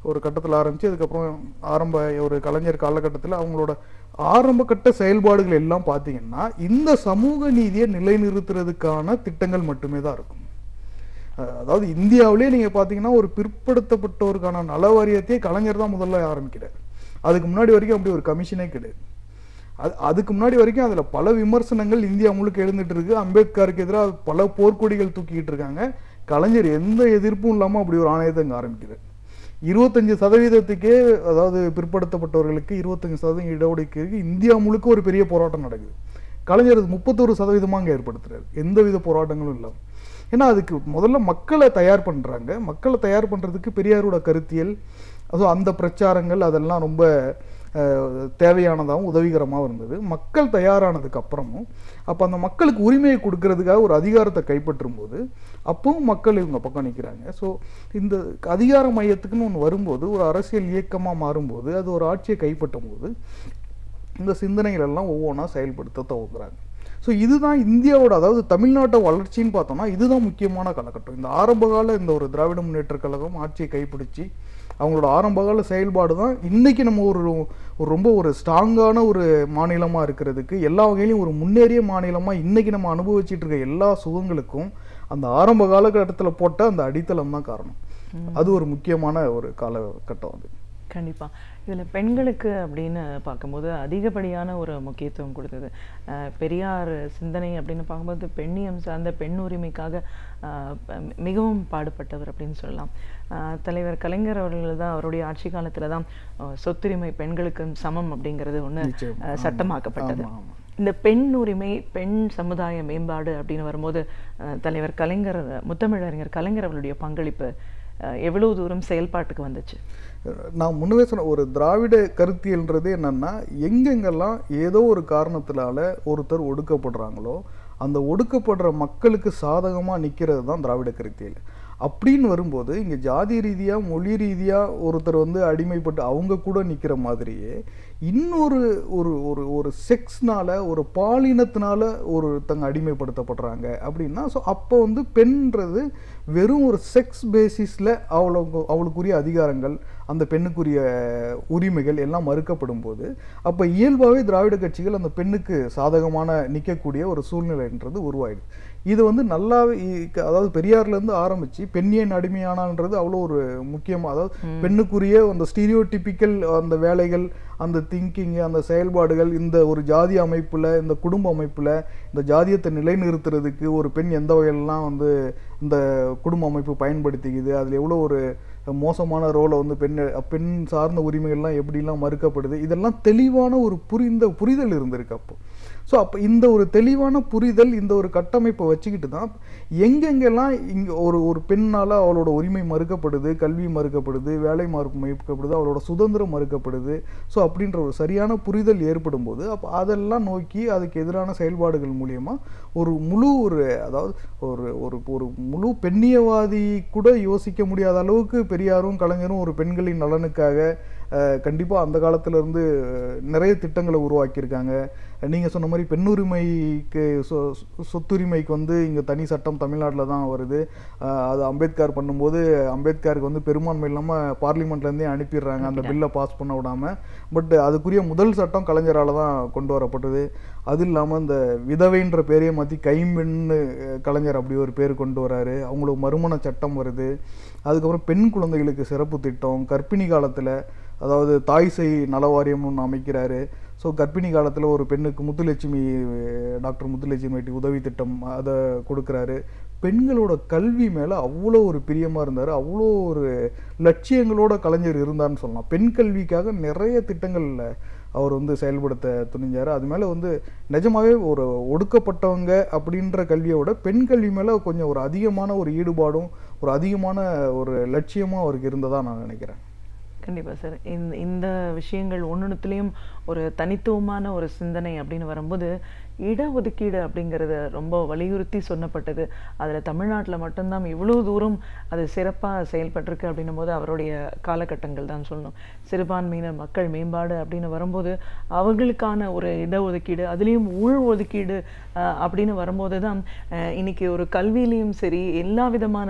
ஒரு கட்டத்தில் ஆரம்பித்து அதுக்கப்புறம் ஆரம்ப ஒரு கலைஞர் காலகட்டத்தில் அவங்களோட ஆரம்ப கட்ட செயல்பாடுகள் எல்லாம் பார்த்தீங்கன்னா இந்த சமூக நீதியை நிலைநிறுத்துறதுக்கான திட்டங்கள் மட்டுமே தான் இருக்கும். அதாவது இந்தியாவிலே நீங்கள் பார்த்தீங்கன்னா ஒரு பிற்படுத்தப்பட்டோருக்கான நல வாரியத்தையே கலைஞர் தான் முதல்ல ஆரம்பிக்கிறார். அதுக்கு முன்னாடி வரைக்கும் அப்படி ஒரு கமிஷனே கிடையாது. அதுக்கு முன்னாடி வரைக்கும் அதில் பல விமர்சனங்கள் இந்தியா முழுக்க எழுந்துட்டு இருக்கு. அம்பேத்கருக்கு எதிராக பல போர்க்கொடிகள் தூக்கிட்டு இருக்காங்க. கலைஞர் எந்த எதிர்ப்பும் இல்லாமல் அப்படி ஒரு ஆணையத்தை அங்கே ஆரம்பிக்கிறார். 25%, அதாவது பிற்படுத்தப்பட்டவர்களுக்கு 25% இடஒதுக்கீடுக்கு இந்தியா முழுக்க ஒரு பெரிய போராட்டம் நடக்குது. கலைஞர் 31% அங்கே ஏற்படுத்துறாரு, எந்தவித போராட்டங்களும் இல்லாமல். ஏன்னா அதுக்கு முதல்ல மக்களை தயார் பண்ணுறாங்க. மக்களை தயார் பண்ணுறதுக்கு பெரியாரோட கருத்தியல், அதுவும் அந்த பிரச்சாரங்கள் அதெல்லாம் ரொம்ப தேவையானதாகவும் உதவிகரமாகவும் இருந்தது. மக்கள் தயாரானதுக்கு அப்புறமும் அப்போ அந்த மக்களுக்கு உரிமையை கொடுக்கறதுக்காக ஒரு அதிகாரத்தை கைப்பற்றும் போது அப்பவும் மக்கள் இவங்க பக்கம் நிற்கிறாங்க. ஸோ இந்த அதிகார மையத்துக்குன்னு ஒன்று வரும்போது, ஒரு அரசியல் இயக்கமாக மாறும்போது, அது ஒரு ஆட்சியை கைப்பற்றும் போது இந்த சிந்தனைகள் எல்லாம் ஒவ்வொன்றா செயல்படுத்த துவங்குறாங்க. ஸோ இதுதான் இந்தியாவோட, அதாவது தமிழ்நாட்டை வளர்ச்சின்னு பார்த்தோம்னா இதுதான் முக்கியமான காலகட்டம். இந்த ஆரம்பகால இந்த ஒரு திராவிட முன்னேற்ற கழகம் ஆட்சியை கைப்பிடிச்சு அவங்களோட ஆரம்பகால செயல்பாடு தான் இன்றைக்கி நம்ம ரொம்ப ஒரு ஸ்ட்ராங்கான ஒரு மாநிலமாக இருக்கிறதுக்கு, எல்லா வகையிலையும் ஒரு முன்னேறிய மாநிலமாக இன்றைக்கி நம்ம அனுபவிச்சுட்டு இருக்க எல்லா சுகங்களுக்கும் அந்த ஆரம்ப காலகட்டத்தில் போட்ட அந்த அடித்தளம் தான் காரணம். அது ஒரு முக்கியமான ஒரு காலகட்டம் அது. கண்டிப்பா. இதுல பெண்களுக்கு அப்படின்னு பார்க்கும்போது அதிகப்படியான ஒரு முக்கியத்துவம் கொடுத்தது. பெரியார் சிந்தனை அப்படின்னு பார்க்கும்போது பெண்ணியம் சார்ந்த பெண் உரிமைக்காக மிகவும் பாடுபட்டவர் அப்படின்னு சொல்லலாம். தலைவர் கலைஞர் அவர்கள் தான் அவருடைய ஆட்சி காலத்துல தான் சொத்துரிமை பெண்களுக்கு சமம் அப்படிங்கிறது ஒண்ணு சட்டமாக்கப்பட்டது. இந்த பெண் உரிமை, பெண் சமுதாய மேம்பாடு அப்படின்னு வரும்போது தலைவர் கலைஞர், முத்தமிழறிஞர் கலைஞர் அவர்களுடைய பங்களிப்பு எவ்வளவு தூரம் செயல்பாட்டுக்கு வந்துச்சு? நான் முன்னவே சொன்ன ஒரு திராவிட கருத்தியல்ன்றது என்னன்னா, எங்கெங்கெல்லாம் ஏதோ ஒரு காரணத்தினால ஒருத்தர் ஒடுக்கப்படுறாங்களோ அந்த ஒடுக்கப்படுற மக்களுக்கு சாதகமாக நிற்கிறது தான் திராவிட கருத்தியல். அப்படின்னு வரும்போது இங்கே ஜாதி ரீதியாக மொழி ரீதியாக ஒருத்தர் வந்து அடிமைப்பட்டு அவங்க கூட நிற்கிற மாதிரியே இன்னொரு ஒரு ஒரு ஒரு செக்ஸ்னால, ஒரு பாலினத்தினால ஒருத்தங்க அடிமைப்படுத்தப்படுறாங்க அப்படின்னா, ஸோ அப்போ வந்து பெண்ன்றது வெறும் ஒரு செக்ஸ் பேசிஸில் அவளுக்குரிய அதிகாரங்கள், அந்த பெண்ணுக்குரிய உரிமைகள் எல்லாம் மறுக்கப்படும் போது அப்போ இயல்பாகவே திராவிட கட்சிகள் அந்த பெண்ணுக்கு சாதகமான நிற்கக்கூடிய ஒரு சூழ்நிலைன்றது உருவாயிடுது. இது வந்து நல்லாவே, அதாவது பெரியார்லேருந்து ஆரம்பித்து பெண்ணியன் அடிமையானான்றது அவ்வளோ ஒரு முக்கியமாக, அதாவது பெண்ணுக்குரிய அந்த ஸ்டீரியோடிபிக்கல் அந்த வேலைகள், அந்த திங்கிங், அந்த செயல்பாடுகள், இந்த ஒரு ஜாதி அமைப்பில், இந்த குடும்ப அமைப்பில் இந்த ஜாதியத்தை நிலைநிறுத்துறதுக்கு ஒரு பெண் எந்த வகையிலலாம் வந்து இந்த குடும்ப அமைப்பு பயன்படுத்திக்குது, அதில் எவ்வளோ ஒரு மோசமான ரோலை வந்து பெண் சார்ந்த உரிமைகள்லாம் எப்படிலாம் மறுக்கப்படுது, இதெல்லாம் தெளிவான ஒரு புரிதல் இருந்திருக்கு அப்போ. ஸோ அப்போ இந்த ஒரு தெளிவான புரிதல், இந்த ஒரு கட்டமைப்பை வச்சுக்கிட்டு தான் எங்கெங்கெல்லாம் இங்கே ஒரு பெண்ணால் அவளோட உரிமை மறுக்கப்படுது, கல்வி மறுக்கப்படுது, வேலை மறுக்கப்படுது, அவளோட சுதந்திரம் மறுக்கப்படுது, ஸோ அப்படின்ற ஒரு சரியான புரிதல் ஏற்படும் போது அப்போ அதெல்லாம் நோக்கி அதுக்கு எதிரான செயல்பாடுகள் மூலியமாக ஒரு முழு அதாவது ஒரு முழு பெண்ணியவாதி கூட யோசிக்க முடியாத அளவுக்கு பெரியாரும் கலைஞரும் ஒரு பெண்களின் நலனுக்காக கண்டிப்பாக அந்த காலத்திலேருந்து நிறைய திட்டங்களை உருவாக்கியிருக்காங்க. நீங்கள் சொன்ன மாதிரி பெண்ணுரிமைக்கு, சொத்துரிமைக்கு வந்து இங்கே தனி சட்டம் தமிழ்நாட்டில் தான் வருது. அது அம்பேத்கர் பண்ணும்போது அம்பேத்கருக்கு வந்து பெரும்பான்மை இல்லாமல் பார்லிமெண்ட்லேருந்தே அனுப்பிடுறாங்க அந்த பில்லை பாஸ் பண்ண விடாமல். பட் அதுக்குரிய முதல் சட்டம் கலைஞரால் தான் கொண்டு வரப்பட்டது. அது இல்லாமல் இந்த விதவைன்ற பேரையே மாற்றி கைம்பெண்ணு கலைஞர் அப்படி ஒரு பேர் கொண்டு வராரு. அவங்களுக்கு மறுமண சட்டம் வருது. அதுக்கப்புறம் பெண் குழந்தைகளுக்கு சிறப்பு திட்டம், கர்ப்பிணி காலத்தில் அதாவது தாய் சேய் நலவாரியம்னு ஒன்று அமைக்கிறாரு. ஸோ கர்ப்பிணி காலத்தில் ஒரு பெண்ணுக்கு டாக்டர் முத்துலட்சுமி உதவி திட்டம் அதை கொடுக்குறாரு. பெண்களோட கல்வி மேலே அவ்வளோ ஒரு பிரியமாக இருந்தார், அவ்வளோ ஒரு லட்சியங்களோட கலைஞர் இருந்தார்னு சொல்லலாம். பெண் கல்விக்காக நிறைய திட்டங்களில் அவர் வந்து செயல்படுத்த துணிஞ்சார். அது மேலே வந்து நிஜமாகவே ஒரு ஒடுக்கப்பட்டவங்க அப்படின்ற கல்வியை விட பெண் கல்வி மேலே கொஞ்சம் ஒரு அதிகமான ஒரு ஈடுபாடும் ஒரு அதிகமான ஒரு லட்சியமும் அவருக்கு இருந்ததாக நான் நினைக்கிறேன். கண்டிப்பாக சார். இந்த விஷயங்கள் ஒன்னொன்னுத்துலேயும் ஒரு தனித்துவமான ஒரு சிந்தனை அப்படின்னு வரும்போது இடஒதுக்கீடு அப்படிங்கிறத ரொம்ப வலியுறுத்தி சொன்னப்பட்டது. அதில் தமிழ்நாட்டில் மட்டும்தான் இவ்வளோ தூரம் அது சிறப்பாக செயல்பட்டிருக்கு அப்படின்னும் போது அவருடைய காலகட்டங்கள் தான் சொல்லணும். சிறுபான்மையினர் மக்கள் மேம்பாடு அப்படின்னு வரும்போது அவங்களுக்கான ஒரு இடஒதுக்கீடு, அதுலேயும் உள் ஒதுக்கீடு அப்படின்னு வரும்போது தான் இன்னைக்கு ஒரு கல்வியிலையும் சரி எல்லா விதமான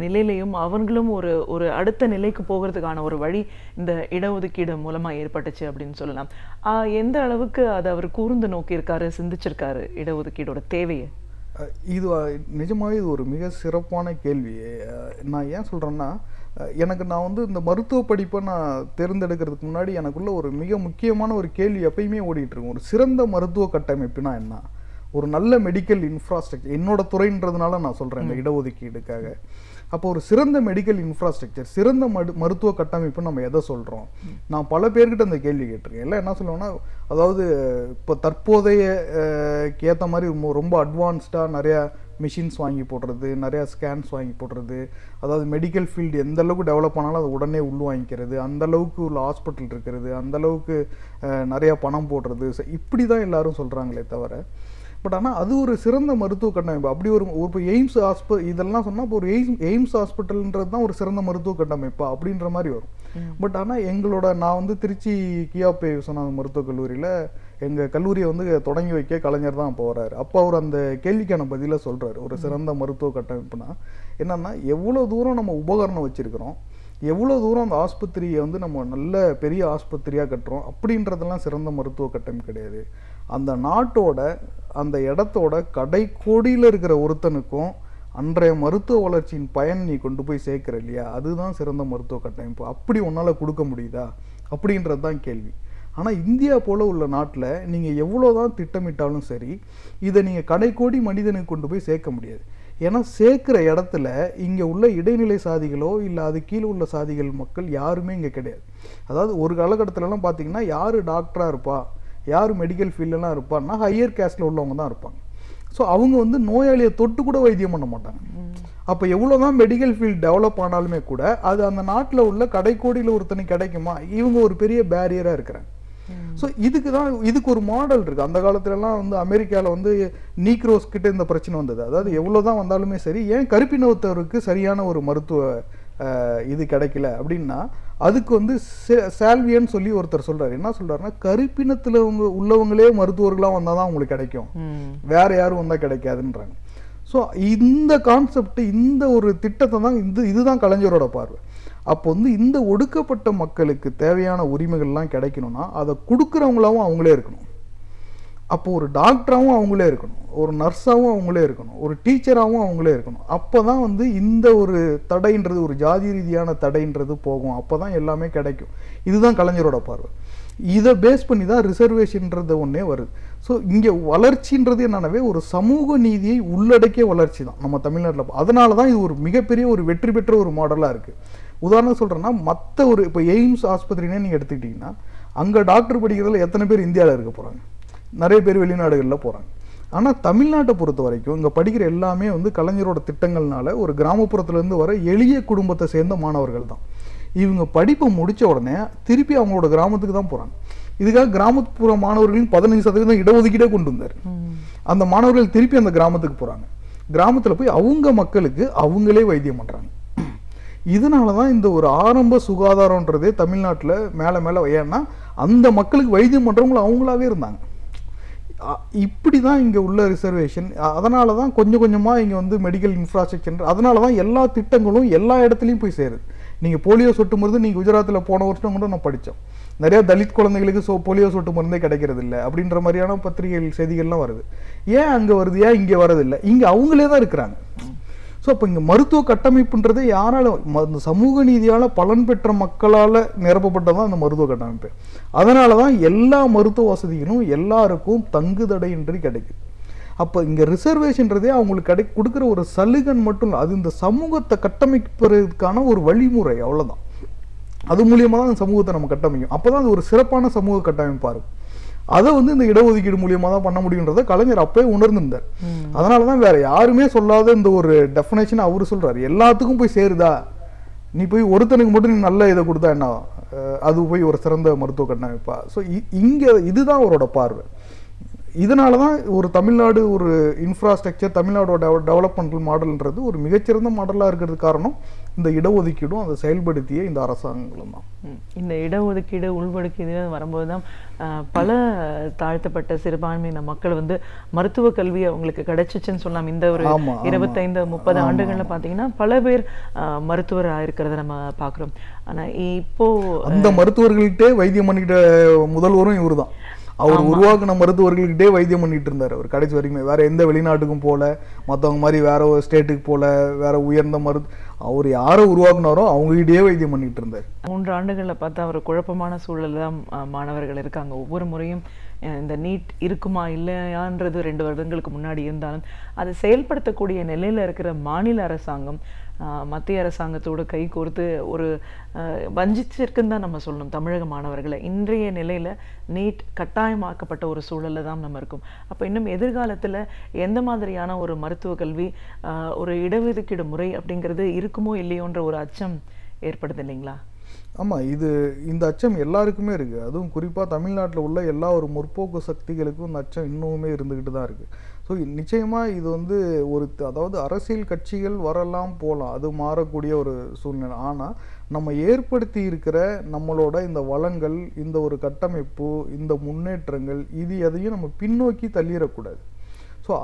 நிலையிலையும் அவங்களும் ஒரு அடுத்த நிலைக்கு போகிறதுக்கான ஒரு வழி இந்த இடஒதுக்கீடு மூலமாக ஏற்பட்டுச்சு அப்படின்னு சொல்லலாம். எந்த அளவுக்கு அதை அவர் கூர்ந்து நோக்கியிருக்காரு, சிந்திச்சிருக்காரு இடஒதுக்கீடோட தேவையை? இது நிஜமாகவே இது ஒரு மிக சிறப்பான கேள்வி. நான் ஏன் சொல்கிறேன்னா, நான் வந்து இந்த மருத்துவ படிப்பை நான் தேர்ந்தெடுக்கிறதுக்கு முன்னாடி எனக்குள்ள ஒரு மிக முக்கியமான ஒரு கேள்வி எப்பயுமே ஓடிட்டுருக்கும். ஒரு சிறந்த மருத்துவ கட்டமைப்புனா என்ன, ஒரு நல்ல மெடிக்கல் இன்ஃப்ராஸ்ட்ரக்சர், என்னோட துறைன்றதுனால நான் சொல்கிறேன் இந்த இடஒதுக்கீடுக்காக. அப்போ ஒரு சிறந்த மெடிக்கல் இன்ஃப்ராஸ்ட்ரக்சர், சிறந்த மருத்துவ கட்டமைப்பு நம்ம எதை சொல்கிறோம்? நான் பல பேர்கிட்ட அந்த கேள்வி கேட்டிருக்கேன். எல்லாம் என்ன சொல்லுவேன்னா, அதாவது இப்போ தற்போதைய ஏற்ற மாதிரி ரொம்ப அட்வான்ஸ்டாக நிறையா மிஷின்ஸ் வாங்கி போடுறது, நிறையா ஸ்கேன்ஸ் வாங்கி போடுறது, அதாவது மெடிக்கல் ஃபீல்டு எந்த அளவுக்கு டெவலப் ஆனாலும் அதை உடனே உள்வாங்கிக்கிறது, அந்தளவுக்கு உள்ள ஹாஸ்பிட்டல் இருக்கிறது, அந்தளவுக்கு நிறையா பணம் போடுறது, இப்படி தான் எல்லாரும் சொல்கிறாங்களே தவிர, பட் ஆனால் அது ஒரு சிறந்த மருத்துவ கட்டமைப்பு. அப்படி இப்போ எய்ம்ஸ் இதெல்லாம் சொன்னால் இப்போ ஒரு எய்ம்ஸ் ஹாஸ்பிட்டல்ன்றது தான் ஒரு சிறந்த மருத்துவ கட்டமைப்பா அப்படின்ற மாதிரி வரும். பட் ஆனால் நான் வந்து திருச்சி கியாபே விஸ்வநாதன் மருத்துவக் கல்லூரியில் எங்கள் கல்லூரியை வந்து தொடங்கி வைக்க கலைஞர் தான் போகிறாரு. அப்போ அவர் அந்த கேள்விக்கான பதிலை சொல்கிறார். ஒரு சிறந்த மருத்துவ கட்டமைப்புனா என்னன்னா, எவ்வளோ தூரம் நம்ம உபகரணம் வச்சுருக்கிறோம், எவ்வளோ தூரம் அந்த ஆஸ்பத்திரியை வந்து நம்ம நல்ல பெரிய ஆஸ்பத்திரியாக கட்டுறோம் அப்படின்றதெல்லாம் சிறந்த மருத்துவ கட்டமைப்பு கிடையாது. அந்த நாட்டோட அந்த இடத்தோட கடைக்கோடியில் இருக்கிற ஒருத்தனுக்கும் அன்றைய மருத்துவ வளர்ச்சியின் பயன் நீ கொண்டு போய் சேர்க்கிற இல்லையா, அதுதான் சிறந்த மருத்துவ கட்டமைப்பு. அப்படி உன்னால் கொடுக்க முடியுதா அப்படின்றது தான் கேள்வி. ஆனால் இந்தியா போல் உள்ள நாட்டில் நீங்கள் எவ்வளோ தான் திட்டமிட்டாலும் சரி, இதை நீங்கள் கடைக்கோடி மனிதனுக்கு கொண்டு போய் சேர்க்க முடியாது. ஏன்னா சேர்க்குற இடத்துல இங்கே உள்ள இடைநிலை சாதிகளோ இல்லை அது கீழே உள்ள சாதிகள் மக்கள் யாருமே இங்கே கிடையாது. அதாவது ஒரு காலகட்டத்திலலாம் பார்த்தீங்கன்னா யார் டாக்டராக இருப்பா, யார் மெடிக்கல் ஃபீல்டெலாம் இருப்பான்னா ஹையர் கேஸ்டில் உள்ளவங்க தான் இருப்பாங்க. ஸோ அவங்க வந்து நோயாளியை தொட்டு கூட வைத்தியம் பண்ண மாட்டாங்க. அப்போ எவ்வளோ தான் மெடிக்கல் ஃபீல்டு டெவலப் ஆனாலுமே கூட அது அந்த நாட்டில் உள்ள கடைக்கோடியில் ஒருத்தனுக்கு கிடைக்குமா, இவங்க ஒரு பெரிய பேரியராக இருக்கிறாங்க. ஸோ இதுக்கு ஒரு மாடல் இருக்குது. அந்த காலத்துலலாம் வந்து அமெரிக்காவில் வந்து நீக்ரோஸ் கிட்ட இந்த பிரச்சனை வந்தது. அதாவது எவ்வளோ தான் வந்தாலுமே சரி, ஏன் கருப்பினத்தவருக்கு சரியான ஒரு மருத்துவ இது கிடைக்கல அப்படின்னா அதுக்கு வந்து சால்வியன்னு சொல்லி ஒருத்தர் சொல்றாரு. என்ன சொல்றாருன்னா, கருப்பினத்தில் உள்ளவங்களே மருத்துவர்களாக வந்தால் தான் அவங்களுக்கு கிடைக்கும், வேற யாரும் வந்தால் கிடைக்காதுன்றாங்க. ஸோ இந்த கான்செப்ட், இந்த ஒரு திட்டத்தை தான் இதுதான் கலைஞரோட பார்வை. அப்போ வந்து இந்த ஒடுக்கப்பட்ட மக்களுக்கு தேவையான உரிமைகள்லாம் கிடைக்கணும்னா அதை கொடுக்குறவங்களாவும் அவங்களே இருக்கணும். அப்போ ஒரு டாக்டராகவும் அவங்களே இருக்கணும், ஒரு நர்ஸாகவும் அவங்களே இருக்கணும், ஒரு டீச்சராகவும் அவங்களே இருக்கணும். அப்போ தான் வந்து இந்த ஒரு தடைன்றது, ஒரு ஜாதி ரீதியான தடைன்றது போகும். அப்போ தான் எல்லாமே கிடைக்கும். இதுதான் கலைஞரோட பார்வை. இதை பேஸ் பண்ணி தான் ரிசர்வேஷன்ன்றது ஒன்றே வருது. ஸோ இங்கே வளர்ச்சின்றது என்னன்னாவே ஒரு சமூக நீதியை உள்ளடக்கிய வளர்ச்சி தான் நம்ம தமிழ்நாட்டில். அதனால தான் இது ஒரு மிகப்பெரிய ஒரு வெற்றி பெற்ற ஒரு மாடலாக இருக்குது. உதாரணம் சொல்கிறேன்னா, மற்ற ஒரு இப்போ எய்ம்ஸ் ஆஸ்பத்திரினே நீங்கள் எடுத்துக்கிட்டிங்கன்னா அங்கே டாக்டர் படிக்கிறதுல எத்தனை பேர் இந்தியாவில் இருக்க போகிறாங்க, நிறைய பேர் வெளிநாடுகளில் போகிறாங்க. ஆனால் தமிழ்நாட்டை பொறுத்த வரைக்கும் இங்கே படிக்கிற எல்லாமே வந்து கலைஞரோட திட்டங்கள்னால ஒரு கிராமப்புறத்துலேருந்து வர எளிய குடும்பத்தை சேர்ந்த மாணவர்கள் தான். இவங்க படிப்பை முடித்த உடனே திருப்பி அவங்களோட கிராமத்துக்கு தான் போகிறாங்க. இதுக்காக கிராமப்புற மாணவர்களின் 15% இடஒதுக்கீடே கொண்டு வந்தார். அந்த மாணவர்கள் திருப்பி அந்த கிராமத்துக்கு போகிறாங்க. கிராமத்தில் போய் அவங்க மக்களுக்கு அவங்களே வைத்தியம் பண்ணுறாங்க. இதனால தான் இந்த ஒரு ஆரம்ப சுகாதாரன்றதே தமிழ்நாட்டில் மேலே மேலே, ஏன்னா அந்த மக்களுக்கு வைத்தியம் பண்ணுறவங்களும் அவங்களாவே இருந்தாங்க. இப்படி தான் இங்கே உள்ள ரிசர்வேஷன். அதனால தான் கொஞ்சம் கொஞ்சமாக இங்கே வந்து மெடிக்கல் இன்ஃப்ராஸ்ட்ரக்சர், அதனால தான் எல்லா திட்டங்களும் எல்லா இடத்துலையும் போய் சேருது. நீங்கள் போலியோ சொட்டு மருந்து நீங்கள் குஜராத்தில் போன வருஷம் கூட நான் படித்தோம், நிறையா தலித் குழந்தைகளுக்கு போலியோ சொட்டு மருந்தே கிடைக்கிறது இல்லை அப்படின்ற மாதிரியான பத்திரிகைகள் செய்திகள்லாம் வருது. ஏன் அங்கே வருது, ஏன் இங்கே வரதில்லை? இங்கே அவங்களே தான் இருக்கிறாங்க. ஸோ அப்போ இங்கே மருத்துவ கட்டமைப்புன்றது யாரால, இந்த சமூக நீதியால் பலன் பெற்ற மக்களால் நிரப்பப்பட்டதான் அந்த மருத்துவ கட்டமைப்பு. அதனால தான் எல்லா மருத்துவ வசதிகளும் எல்லாருக்கும் தங்குதடையின்றி கிடைக்குது. அப்போ இங்கே ரிசர்வேஷன்றதே அவங்களுக்கு கொடுக்குற ஒரு சலுகன் மட்டும் இல்லை, அது இந்த சமூகத்தை கட்டமைப்பதற்கான ஒரு வழிமுறை, அவ்வளோதான். அது மூலியமாக தான் அந்த சமூகத்தை நம்ம கட்டமைக்கும். அப்போ தான் அது ஒரு சிறப்பான சமூக கட்டமைப்பாக இருக்கும். அதை வந்து இந்த இடஒதுக்கீடு மூலியமாக தான் பண்ண முடியுன்றதை கலைஞர் அப்பவே உணர்ந்திருந்தார். அதனால தான் வேற யாருமே சொல்லாத இந்த ஒரு டெஃபினேஷன் அவரு சொல்றாரு. எல்லாத்துக்கும் போய் சேருதா, நீ போய் ஒருத்தனுக்கு மட்டும் நீ நல்ல இதை கொடுத்தா என்ன, அது போய் ஒரு சிறந்த மருத்துவ கட்டமைப்பா? ஸோ இங்கே இதுதான் அவரோட பார்வை. இதனால தான் ஒரு தமிழ்நாடு ஒரு இன்ஃப்ராஸ்ட்ரக்சர், தமிழ்நாடோட டெவலப்மெண்டல் மாடல்ன்றது ஒரு மிகச்சிறந்த மாடலாக இருக்கிறது காரணம் இந்த இடஒதுக்கீடும் அதை செயல்படுத்திய இந்த அரசாங்கங்களும் தான். இந்த இடஒதுக்கீடு உள்ஒதுக்கீடு வரும்போது தான் பல தாழ்த்தப்பட்ட சிறுபான்மையின மக்கள் வந்து மருத்துவ கல்வி அவங்களுக்கு கிடைச்சிச்சுன்னு சொல்லலாம். இந்த ஒரு 25-30 ஆண்டுகள்ல பார்த்தீங்கன்னா பல பேர் மருத்துவர் ஆயிருக்கிறத நம்ம பார்க்குறோம். ஆனால் இப்போ அந்த மருத்துவர்கள்கிட்டே வைத்தியம் பண்ணிக்கிட்ட முதல்வரும் இவர் தான். அவர் உருவாக்கின மருத்துவர்கள்கிட்டே வைத்தியம் பண்ணிட்டு இருந்தார் அவர் கடைசி வரைக்குமே. வேற எந்த வெளிநாட்டுக்கும் போல, மற்றவங்க மாதிரி வேற ஒரு ஸ்டேட்டுக்கு போல, வேற உயர்ந்த அவர் யாரை உருவாக்குனாரோ அவங்ககிட்டயே வைத்தியம் பண்ணிட்டு இருந்தார். 3 ஆண்டுகளில் பார்த்தா அவர் குழப்பமான சூழல் தான் மாணவர்கள் இருக்காங்க. ஒவ்வொரு முறையும் இந்த நீட் இருக்குமா இல்லையான்றது 2 வருடங்களுக்கு முன்னாடி இருந்தாலும் அதை செயல்படுத்தக்கூடிய நிலையில் இருக்கிற மாநில அரசாங்கம் மத்திய அரசாங்கத்தோடு கை கோர்த்து ஒரு வஞ்சிச்சிருக்குன்னு தான் நம்ம சொல்லணும் தமிழக மாணவர்களை. இன்றைய நிலையில் நீட் கட்டாயமாக்கப்பட்ட ஒரு சூழலில் தான் நம்ம இருக்கும். அப்போ இன்னும் எதிர்காலத்தில் எந்த மாதிரியான ஒரு மருத்துவ கல்வி, ஒரு இடஒதுக்கீடு முறை அப்படிங்கிறது இருக்குமோ இல்லையோன்ற ஒரு அச்சம் ஏற்படுது இல்லைங்களா? ஆமாம், இந்த அச்சம் எல்லாருக்குமே இருக்குது. அதுவும் குறிப்பாக தமிழ்நாட்டில் உள்ள எல்லா ஒரு முற்போக்கு சக்திகளுக்கும் இந்த அச்சம் இன்னுமே இருந்துக்கிட்டு தான் இருக்குது. ஸோ நிச்சயமாக இது வந்து அதாவது அரசியல் கட்சிகள் வரலாம் போகலாம், அது மாறக்கூடிய ஒரு சூழ்நிலை. ஆனால் நம்ம ஏற்படுத்தி இருக்கிற நம்மளோட இந்த வளங்கள், இந்த ஒரு கட்டமைப்பு, இந்த முன்னேற்றங்கள், இது எதையும் நம்ம பின்னோக்கி தள்ளிடக்கூடாது. ஸோ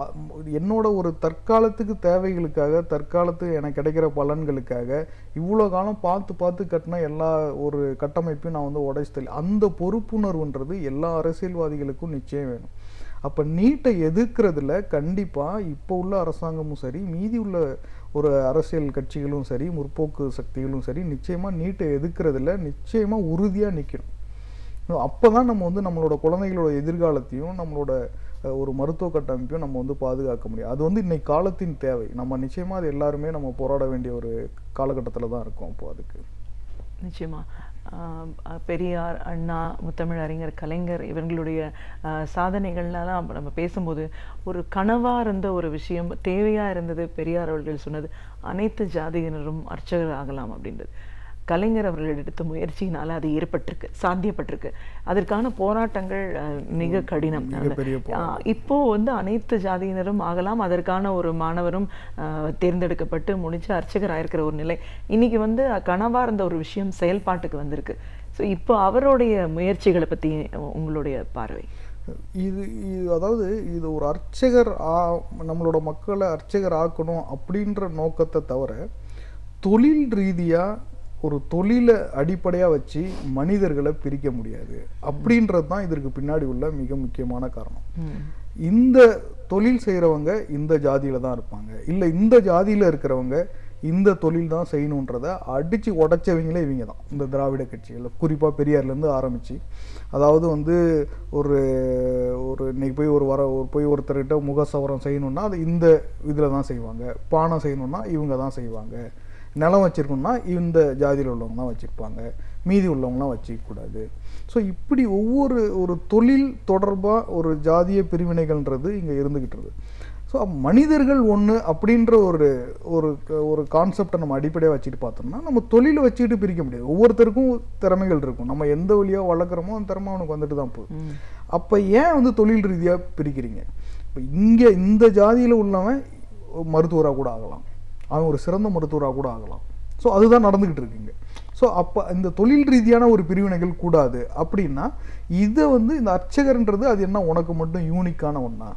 என்னோட ஒரு தற்காலத்துக்கு தேவைகளுக்காக, தற்காலத்துக்கு எனக்கு கிடைக்கிற பலன்களுக்காக இவ்வளோ காலம் பார்த்து பார்த்து கட்டின எல்லா ஒரு கட்டமைப்பையும் நான் வந்து உடைச்சு தள்ளி, அந்த பொறுப்புணர்வுன்றது எல்லா அரசியல்வாதிகளுக்கும் நிச்சயம் வேணும். அப்போ நீட்டை எதிர்க்கிறதுல கண்டிப்பாக இப்போ உள்ள அரசாங்கமும் சரி, மீதி உள்ள ஒரு அரசியல் கட்சிகளும் சரி, முற்போக்கு சக்திகளும் சரி, நிச்சயமாக நீட்டை எதிர்க்கிறதுல நிச்சயமாக உறுதியாக நிற்கணும். அப்போ தான் நம்ம வந்து நம்மளோட குழந்தைகளோட எதிர்காலத்தையும் நம்மளோட ஒரு மருத்துவ கட்டமைப்பையும் நம்ம வந்து பாதுகாக்க முடியும். அது வந்து இன்னைக்கு காலத்தின் தேவை. நம்ம நிச்சயமாக அது எல்லாருமே நம்ம போராட வேண்டிய ஒரு காலகட்டத்தில் தான் இருக்கோம். இப்போ அதுக்கு நிச்சயமா பெரியார், அண்ணா, முத்தமிழ் அறிஞர் கலைஞர் இவர்களுடைய சாதனைகள்லாம் நம்ம பேசும்போது ஒரு கனவாக இருந்த ஒரு விஷயம் தேவையாக இருந்தது. பெரியார் அவர்கள் சொன்னது அனைத்து ஜாதியினரும் அர்ச்சகர் ஆகலாம் அப்படின்றது. கலைஞர் அவர்கள் எடுத்த முயற்சியினால அது ஏற்பட்டிருக்கு, சாத்தியப்பட்டிருக்கு. அதற்கான போராட்டங்கள் மிக கடினம். இப்போ வந்து அனைத்து ஜாதியினரும் ஆகலாம், அதற்கான ஒரு மாணவரும் தேர்ந்தெடுக்கப்பட்டு முடிச்சு அர்ச்சகர் ஆயிருக்கிற ஒரு நிலை இன்னைக்கு வந்து கனவா இருந்த ஒரு விஷயம் செயல்பாட்டுக்கு வந்திருக்கு. ஸோ இப்போ அவருடைய முயற்சிகளை பற்றி உங்களுடைய பார்வை? இது அதாவது இது ஒரு அர்ச்சகர் நம்மளோட மக்களை அர்ச்சகர் ஆக்கணும் அப்படின்ற நோக்கத்தை தவிர, தொழில் ரீதியாக ஒரு தொழிலை அடிப்படையாக வச்சு மனிதர்களை பிரிக்க முடியாது அப்படின்றது தான் இதற்கு பின்னாடி உள்ள மிக முக்கியமான காரணம். இந்த தொழில் செய்கிறவங்க இந்த ஜாதியில் தான் இருப்பாங்க, இல்லை இந்த ஜாதியில் இருக்கிறவங்க இந்த தொழில் தான் செய்யணுன்றதை அடித்து உடைச்சவங்களே இவங்க தான், இந்த திராவிட கட்சிகள். குறிப்பாக பெரியார்லேருந்து ஆரம்பித்து, அதாவது வந்து ஒரு இன்னைக்கு போய் ஒருத்தர்கிட்ட முகசவரம் செய்யணுன்னா அது இந்த இதில் தான் செய்வாங்க, பானை செய்யணுன்னா இவங்க தான் செய்வாங்க, நிலம் வச்சுருக்கணும்னா இந்த ஜாதியில் உள்ளவங்க தான் வச்சுருப்பாங்க, மீதி உள்ளவங்களாம் வச்சுக்கூடாது. ஸோ இப்படி ஒரு தொழில் தொடர்பாக ஒரு ஜாதிய பிரிவினைகள்ன்றது இங்கே இருந்துக்கிட்டுருது. ஸோ மனிதர்கள் ஒன்று அப்படின்ற ஒரு கான்செப்டை நம்ம அடிப்படையாக வச்சுட்டு பார்த்தோம்னா நம்ம தொழிலை வச்சுக்கிட்டு பிரிக்க முடியாது. ஒவ்வொருத்தருக்கும் திறமைகள் இருக்கும், நம்ம எந்த வழியாக வளர்க்குறோமோ அந்த திறமை அவனுக்கு வந்துட்டு தான் போகுது. அப்போ ஏன் வந்து தொழில் ரீதியாக பிரிக்கிறீங்க? இப்போ இங்கே இந்த ஜாதியில் உள்ளவன் மருத்துவராக கூட ஆகலாம், அவன் ஒரு சிறந்த மருத்துவராக கூட ஆகலாம். ஸோ அதுதான் நடந்துக்கிட்டு இருக்குங்க. ஸோ அப்போ இந்த தொழில் ரீதியான ஒரு பிரிவினைகள் கூடாது அப்படின்னா இதை வந்து இந்த அர்ச்சகர்ன்றது அது என்ன உனக்கு மட்டும் யூனிக்கான ஒன்றா,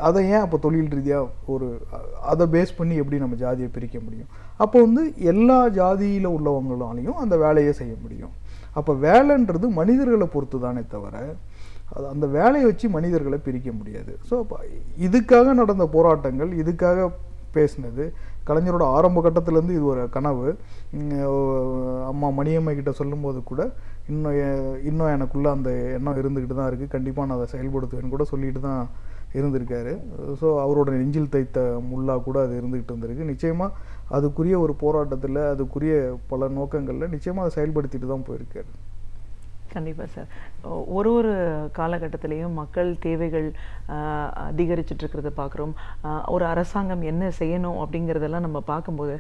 அதை ஏன் அப்போ தொழில் ரீதியாக அதை பேஸ் பண்ணி எப்படி நம்ம ஜாதியை பிரிக்க முடியும்? அப்போ வந்து எல்லா ஜாதியில் உள்ளவங்களாலையும் அந்த வேலையை செய்ய முடியும். அப்போ வேலைன்றது மனிதர்களை பொறுத்து தானே தவிர அந்த வேலையை வச்சு மனிதர்களை பிரிக்க முடியாது. ஸோ இதுக்காக நடந்த போராட்டங்கள், இதுக்காக பேசினது கலைஞரோட ஆரம்ப கட்டத்திலேருந்து இது ஒரு கனவு. அம்மா மணியம்மை கிட்ட சொல்லும்போது கூட இன்னும் எனக்குள்ளே அந்த எண்ணம் இருந்துக்கிட்டு தான் இருக்குது, கண்டிப்பாக நான் அதை செயல்படுத்துவேன்னு கூட சொல்லிட்டு தான் இருந்திருக்காரு. ஸோ அவரோட நெஞ்சில் தைத்த முல்லா கூட அது இருந்துக்கிட்டு இருந்திருக்கு. நிச்சயமாக அதுக்குரிய ஒரு போராட்டத்தில் அதுக்குரிய பல நோக்கங்களில் நிச்சயமாக அதை செயல்படுத்திட்டு தான் போயிருக்காரு. கண்டிப்பாக சார். ஒரு காலகட்டத்திலையும் மக்கள் தேவைகள் அதிகரிச்சுட்ருக்கிறத பார்க்குறோம். ஒரு அரசாங்கம் என்ன செய்யணும் அப்படிங்கிறதெல்லாம் நம்ம பார்க்கும்போது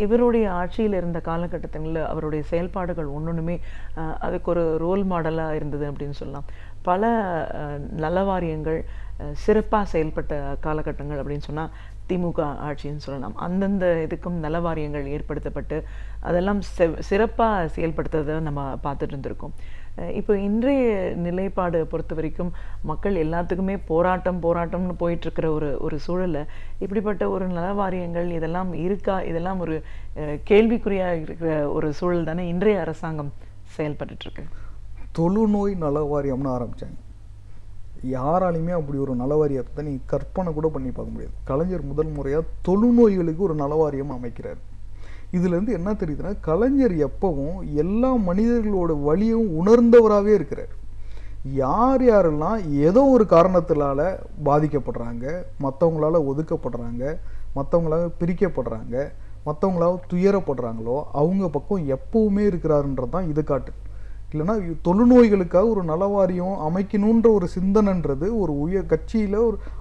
இவருடைய ஆட்சியில் இருந்த காலகட்டங்களில் அவருடைய செயல்பாடுகள் ஒன்றுமே அதுக்கு ஒரு ரோல் மாடலாக இருந்தது அப்படின்னு சொல்லலாம். பல நலவாரியங்கள் சிறப்பாக செயல்பட்ட காலகட்டங்கள் அப்படின்னு சொன்னால் திமுக ஆட்சின்னு சொல்லலாம். அந்தந்த இதுக்கும் நலவாரியங்கள் ஏற்படுத்தப்பட்டு அதெல்லாம் சிறப்பாக செயல்படுத்துறதை நம்ம பார்த்துட்டு இருந்திருக்கோம். இப்போ இன்றைய நிலைப்பாடு பொறுத்த வரைக்கும் மக்கள் எல்லாத்துக்குமே போராட்டம்னு போயிட்டுருக்கிற ஒரு சூழலில் இப்படிப்பட்ட ஒரு நலவாரியங்கள் இதெல்லாம் இருக்கா? இதெல்லாம் ஒரு கேள்விக்குறியாக இருக்கிற ஒரு சூழல் தானே இன்றைய அரசாங்கம் செயல்பட்டுருக்கு. தொழுநோய் நலவாரியம்னு ஆரம்பித்தாங்க. யாராலையுமே அப்படி ஒரு நலவாரியத்தை நீங்கள் கற்பனை கூட பண்ணி பார்க்க முடியாது. கலைஞர் முதல் முறையாக தொழுநோய்களுக்கு ஒரு நலவாரியம் அமைக்கிறார். இதுலேருந்து என்ன தெரியுதுன்னா, கலைஞர் எப்பவும் எல்லா மனிதர்களோட வலியும் உணர்ந்தவராகவே இருக்கிறார். யாரெல்லாம் ஏதோ ஒரு காரணத்தினால பாதிக்கப்படுறாங்க, மற்றவங்களால ஒதுக்கப்படுறாங்க, மற்றவங்களால பிரிக்கப்படுறாங்க, மற்றவங்களால துயரப்படுறாங்களோ அவங்க பக்கம் எப்பவுமே இருக்கிறாருன்றது தான் இது காட்டு. இல்லைன்னா தொழுநோய்களுக்காக ஒரு நலவாரியம் அமைக்கணுன்ற ஒரு சிந்தனைன்றது ஒரு கட்சியில்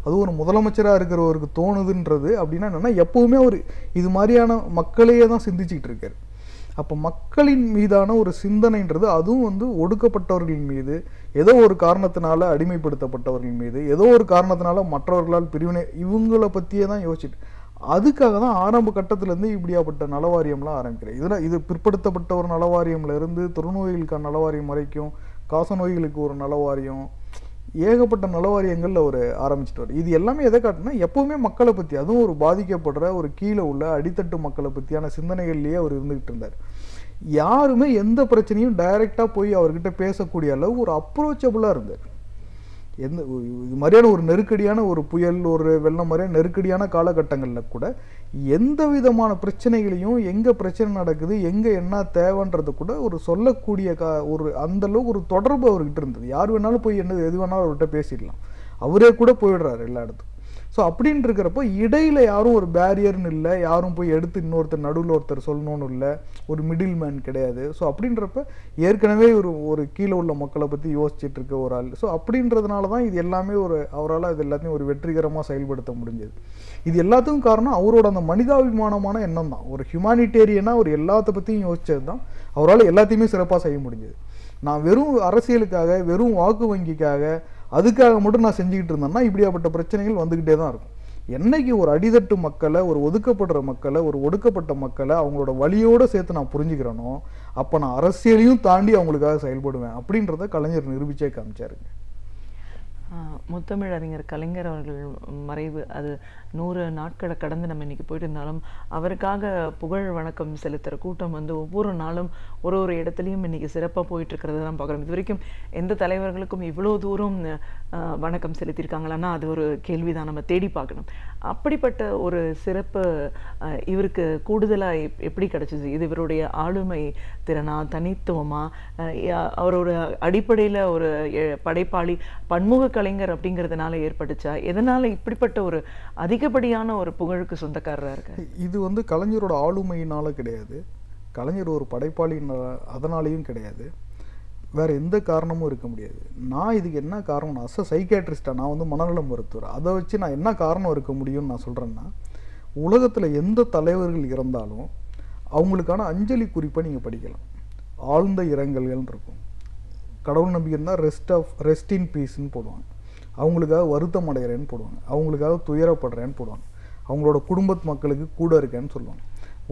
அது ஒரு முதலமைச்சராக இருக்கிறவருக்கு தோணுதுன்றது அப்படின்னா என்னென்னா எப்போவுமே இது மாதிரியான மக்களையே தான் சிந்திச்சுக்கிட்டு இருக்காரு. அப்போ மக்களின் மீதான ஒரு சிந்தனைன்றது அதுவும் ஒடுக்கப்பட்டவர்கள் மீது, ஏதோ ஒரு காரணத்தினால அடிமைப்படுத்தப்பட்டவர்கள் மீது, ஏதோ ஒரு காரணத்தினால மற்றவர்களால் பிரிவினை இவங்களை பற்றியே தான் யோசிச்சுட்டு அதுக்காக தான் ஆரம்ப கட்டத்திலேருந்து இப்படியாப்பட்ட நலவாரியம்லாம் ஆரம்பிக்கிறேன். இது பிற்படுத்தப்பட்ட ஒரு நலவாரியம்ல இருந்து தொழுநோய்களுக்கான நலவாரியம் வரைக்கும், காச நோய்களுக்கு ஒரு நலவாரியம், ஏகப்பட்ட நலவாரியங்கள் அவர் ஆரம்பிச்சிட்டார். இது எல்லாமே எதை காட்டுனா, எப்பவுமே மக்களை பற்றி, அதுவும் ஒரு பாதிக்கப்படுற ஒரு கீழே உள்ள அடித்தட்டு மக்களை பற்றியான சிந்தனைகள்லேயே அவர் இருந்துகிட்டு இருந்தார். யாருமே எந்த பிரச்சனையும் டைரெக்டாக போய் அவர்கிட்ட பேசக்கூடிய அளவு ஒரு அப்ரோச்சபுளாக இருந்தார். இது மாதிரியான ஒரு நெருக்கடியான ஒரு புயல், ஒரு வெள்ளம் மாதிரியான நெருக்கடியான காலகட்டங்களில் கூட எந்த விதமான பிரச்சனைகளையும், எங்கே பிரச்சனை நடக்குது, எங்கே என்ன தேவைன்றது கூட ஒரு சொல்லக்கூடிய ஒரு அந்தளவுக்கு ஒரு தொடர்பு அவர்கிட்ட இருந்தது. யார் வேணாலும் போய் எது வேணாலும் அவர்கிட்ட பேசிடலாம். அவரே கூட போயிடுறாரு எல்லா இடத்துக்கும். ஸோ அப்படின்னு இருக்கிறப்போ இடையில் யாரும் ஒரு பேரியர்னு இல்லை, யாரும் போய் எடுத்து இன்னொருத்தர் நடுவில் ஒருத்தர் சொல்லணும்னு இல்லை, ஒரு மிடில் மேன் கிடையாது. ஸோ அப்படின்றப்ப ஏற்கனவே ஒரு கீழே உள்ள மக்களை பற்றி யோசிச்சுட்டு இருக்க ஒரு ஆள். ஸோ அப்படின்றதுனால தான் இது எல்லாமே அவரால் இது எல்லாத்தையும் ஒரு வெற்றிகரமாக செயல்படுத்த முடிஞ்சது. இது எல்லாத்துக்கும் காரணம் அவரோட அந்த மனிதாபிமானமான எண்ணம் தான். ஒரு ஹியூமானிட்டேரியனாக ஒரு எல்லாத்த பற்றியும் யோசிச்சது தான் அவரால் எல்லாத்தையுமே சிறப்பாக செய்ய முடிஞ்சது. நான் வெறும் அரசியலுக்காக, வெறும் வாக்கு வங்கிக்காக, அதுக்காக மட்டும் நான் செஞ்சுக்கிட்டு இருந்தேன்னா இப்படியாப்பட்ட பிரச்சனைகள் வந்துக்கிட்டே தான் இருக்கும். என்னைக்கு ஒரு அடித்தட்டு மக்களை, ஒரு ஒதுக்கப்படுற மக்களை, ஒரு ஒடுக்கப்பட்ட மக்களை அவங்களோட வழியோடு சேர்த்து நான் புரிஞ்சுக்கிறேனோ, அப்போ நான் அரசியலையும் தாண்டி அவங்களுக்காக செயல்படுவேன் அப்படின்றத கலைஞர் நிரூபிச்சே காமிச்சாருங்க. முத்தமிழறிஞர் கலைஞர் அவர்கள் மறைவு அது 100 நாட்களை கடந்து நம்ம இன்னைக்கு போயிட்டு இருந்தாலும் அவருக்காக புகழ் வணக்கம் செலுத்துகிற கூட்டம் வந்து ஒவ்வொரு நாளும் ஒரு இடத்துலையும் இன்னைக்கு சிறப்பாக போயிட்டு இருக்கிறத தான் பார்க்குறோம். இது வரைக்கும் எந்த தலைவர்களுக்கும் இவ்வளோ தூரம் வணக்கம் செலுத்தியிருக்காங்களான்னா அது ஒரு கேள்விதான், நம்ம தேடி பார்க்கணும். அப்படிப்பட்ட ஒரு சிறப்பு இவருக்கு கூடுதலாக எப்படி கிடைச்சிது? இது இவருடைய ஆளுமை திறனா, தனித்துவமா, அவரோட அடிப்படையில் ஒரு படைப்பாளி, பன்முக கலைஞர் அப்படிங்கிறதுனால ஏற்பட்டுச்சா? எதனால இப்படிப்பட்ட ஒரு அதிகப்படியான ஒரு புகழுக்கு சொந்தக்காரராக இருக்காரு? இது வந்து கலைஞரோட ஆளுமையினால கிடையாது, கலைஞர் ஒரு படைப்பாளி அதனாலையும் கிடையாது, வேற எந்த காரணமும் இருக்க முடியாது. நான் இதுக்கு என்ன காரணம், அஸ் அ சைக்கியாட்ரிஸ்டா, நான் வந்து மனநல மருத்துவர், அதை வச்சு நான் என்ன காரணம் இருக்க முடியும்னு நான் சொல்கிறேன்னா, உலகத்தில் எந்த தலைவர்கள் இறந்தாலும் அவங்களுக்கான அஞ்சலி குறிப்பை நீங்கள் படிக்கலாம். ஆழ்ந்த இரங்கல்கள் இருக்கும். கடவுள் நம்பிக்கை இருந்தால் ரெஸ்ட் இன் பீஸ்ன்னு போடுவாங்க. அவங்களுக்காக வருத்தம் அடைகிறேன்னு போடுவாங்க. அவங்களுக்காக துயரப்படுறேன்னு போடுவாங்க. அவங்களோட குடும்பத்து மக்களுக்கு கூட இருக்கேன்னு சொல்லுவாங்க.